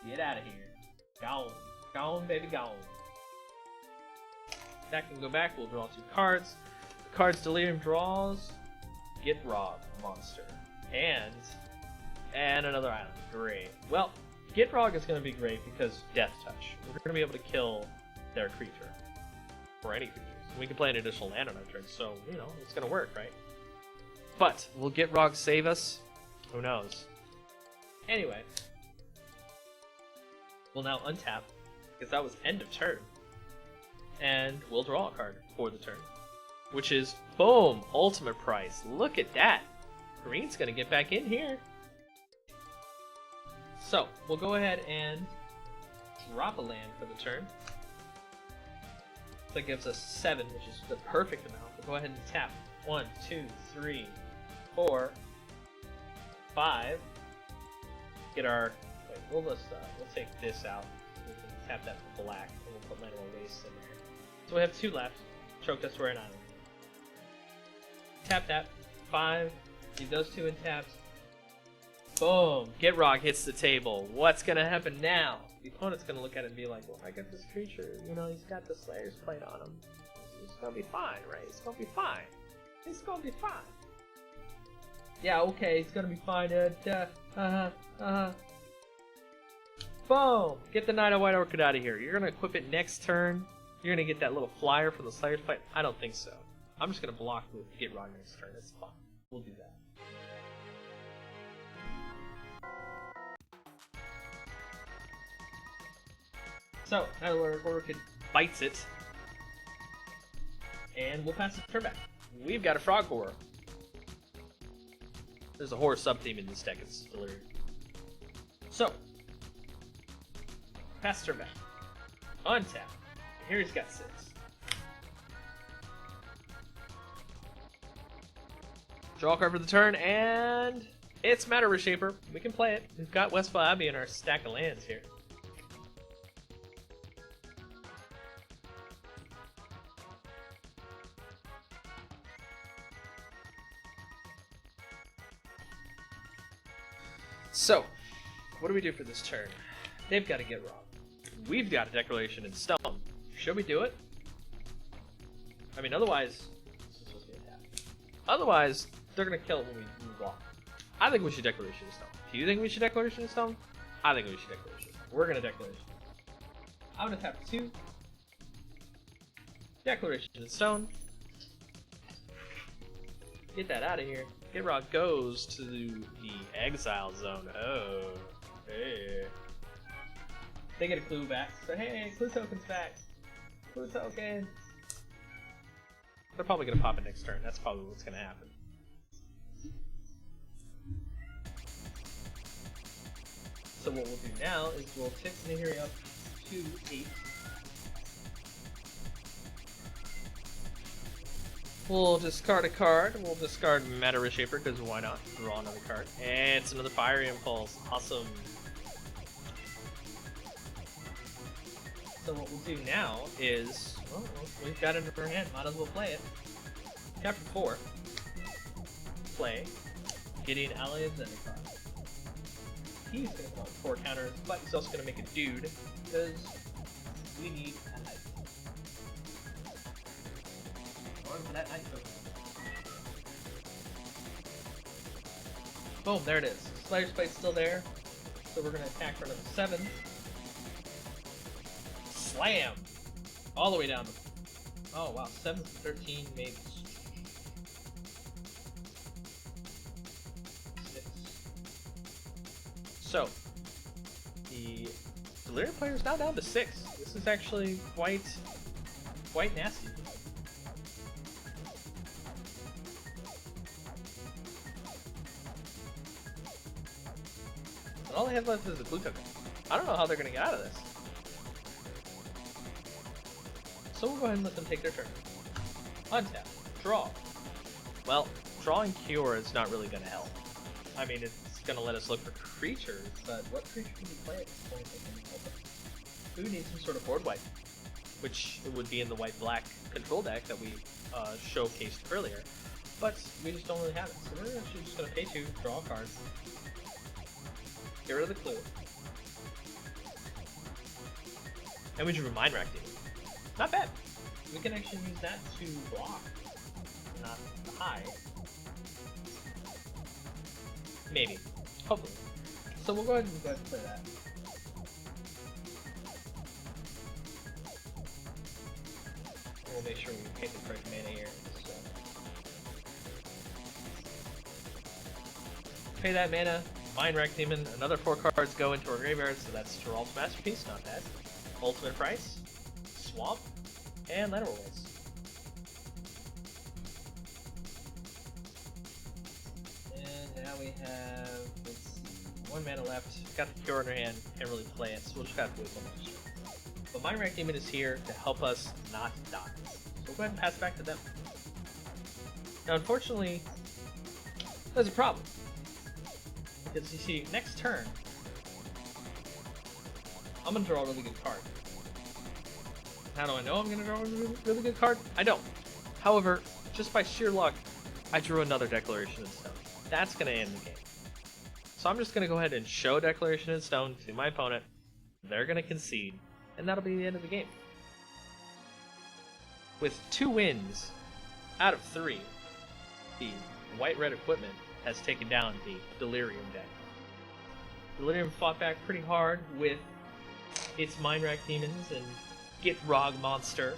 [SPEAKER 1] Get out of here. Gone. Gone, baby, gone. That can go back. We'll draw 2 cards. The cards Delirium draws, Gitrog, monster. And another island. Great. Well, Gitrog is going to be great because Death Touch. We're going to be able to kill their creature. For any creatures. We can play an additional land on our turn, so, you know, it's gonna work, right? But, will Gitrog save us? Who knows? Anyway. We'll now untap, because that was end of turn. And we'll draw a card for the turn. Which is, boom! Ultimate price. Look at that! Green's gonna get back in here. So, we'll go ahead and drop a land for the turn. That gives us 7, which is the perfect amount. We'll go ahead and tap 1, 2, 3, 4, 5. Get our. Wait, we'll take this out. We can tap that black, and we'll put Llanowar Waste in there. So we have 2 left. Choked us, we're an island. Tap that. 5. Leave those 2 in taps. Boom! Gitrog hits the table. What's gonna happen now? The opponent's gonna look at it and be like, well, I got this creature, you know, he's got the Slayer's Plate on him. It's gonna be fine, right? It's gonna be fine. It's gonna be fine. Yeah, okay, it's gonna be fine. Boom! Get the Knight of White Orchid out of here. You're gonna equip it next turn. You're gonna get that little flyer from the Slayer's Plate. I don't think so. I'm just gonna block with Gitrog next turn. It's fine. We'll do that. So, Knight of Orchid bites it, and we'll pass the turn back. We've got a Frog Horror. There's a horror sub-theme in this deck, it's hilarious. So, pass the turn back. Untap. Here he's got 6. Draw a card for the turn, and it's Matter Reshaper. We can play it. We've got Westfall Abbey in our stack of lands here. So, what do we do for this turn? They've got to get robbed. We've got a Declaration in Stone. Should we do it? I mean, otherwise... Otherwise, they're going to kill it when we block. I think we should Declaration in Stone. Do you think we should Declaration in Stone? I think we should Declaration in Stone. We're going to Declaration. I'm going to tap 2. Declaration in Stone. Get that out of here. Gitrog goes to the exile zone. Oh, hey. They get a clue back. So hey, clue token's back. Clue token. They're probably gonna pop it next turn. That's probably what's gonna happen. So what we'll do now is we'll tip Nahiri up to 8. We'll discard a card. We'll discard Matter Reshaper because why not? Draw another card. And it's another Fiery Impulse. Awesome. So what we'll do now is, well, we've got it in our hand. Might as well play it. Chapter 4. Play. Gideon Ally of Zendikar. He's going to call 4 counters, but he's also going to make a dude because we need a knight. For that night token. Boom, there it is. Slayer's Plate's still there. So we're going to attack for another 7. Slam! All the way down. Oh wow, 7 to 13 makes 6. So, the Delirium player is now down to 6. This is actually quite nasty. And all they have left is a blue token. I don't know how they're going to get out of this. So we'll go ahead and let them take their turn. Untap. Draw. Well, drawing Cure is not really going to help. I mean, it's going to let us look for creatures, but what creature can we play at this point that can help us? We would need some sort of board wipe, which would be in the white-black control deck that we showcased earlier. But we just don't really have it. So we're actually just going to pay 2, draw a card. Get rid of the clue. And we should Mind Rack Demon. Not bad. We can actually use that to block, not hide. Maybe. Hopefully. So we'll go ahead and play that. We'll make sure we pay the correct mana here. So. Pay that mana. Mind Rack Demon, another 4 cards go into our graveyard, so that's Gerald's Masterpiece, not bad. Ultimate Price, Swamp, and Llanowar Waste. And now we have, let's see, 1 mana left. Got the Cure in our hand, can't really play it, so we'll just have to wait for next turn. But Mind Rack Demon is here to help us not die. So we'll go ahead and pass it back to them. Now, unfortunately, there's a problem. Because you see, next turn, I'm going to draw a really good card. How do I know I'm going to draw a really good card? I don't. However, just by sheer luck, I drew another Declaration in Stone. That's going to end the game. So I'm just going to go ahead and show Declaration in Stone to my opponent. They're going to concede, and that'll be the end of the game. With 2 wins out of 3, the white-red equipment has taken down the Delirium deck. Delirium fought back pretty hard with its Mind Rack Demons and Gitrog Monster,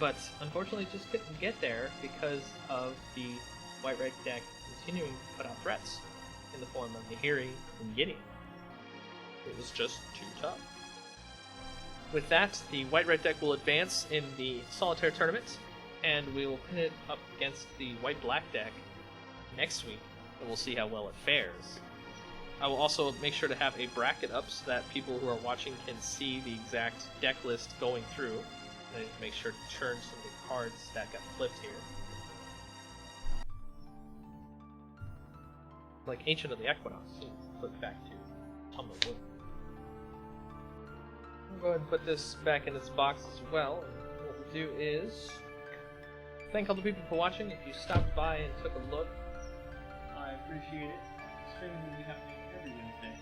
[SPEAKER 1] but unfortunately just couldn't get there because of the white-red deck continuing to put out threats in the form of Nahiri and Gideon. It was just too tough. With that, the white-red deck will advance in the Solitaire Tournament, and we will pin it up against the white-black deck next week, and we'll see how well it fares. I will also make sure to have a bracket up so that people who are watching can see the exact deck list going through. I need to make sure to turn some of the cards that got flipped here. Like Ancient of the Equinox, flip back to Tumble Wood. I'll go ahead and put this back in its box as well. And what we'll do is thank all the people for watching. If you stopped by and took a look, I appreciate it. Streaming will be happening every Wednesday.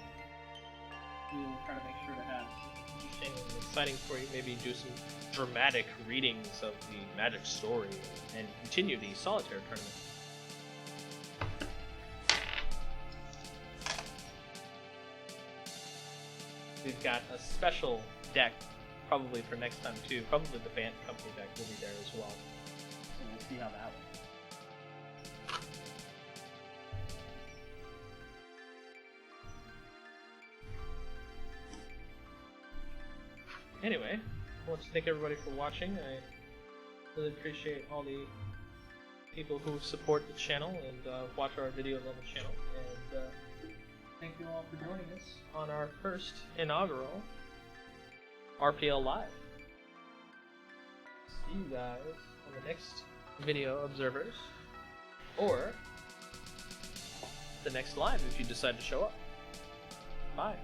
[SPEAKER 1] We will try to make sure to have interesting and exciting for you. Maybe do some dramatic readings of the Magic story and continue the Solitaire Tournament. We've got a special deck probably for next time too. Probably the Band Company deck will be there as well. So we'll see how that works. Anyway, I want to thank everybody for watching. I really appreciate all the people who support the channel and watch our videos on the channel. And thank you all for joining us on our first inaugural RPL Live. See you guys on the next video, Observers, or the next live if you decide to show up. Bye.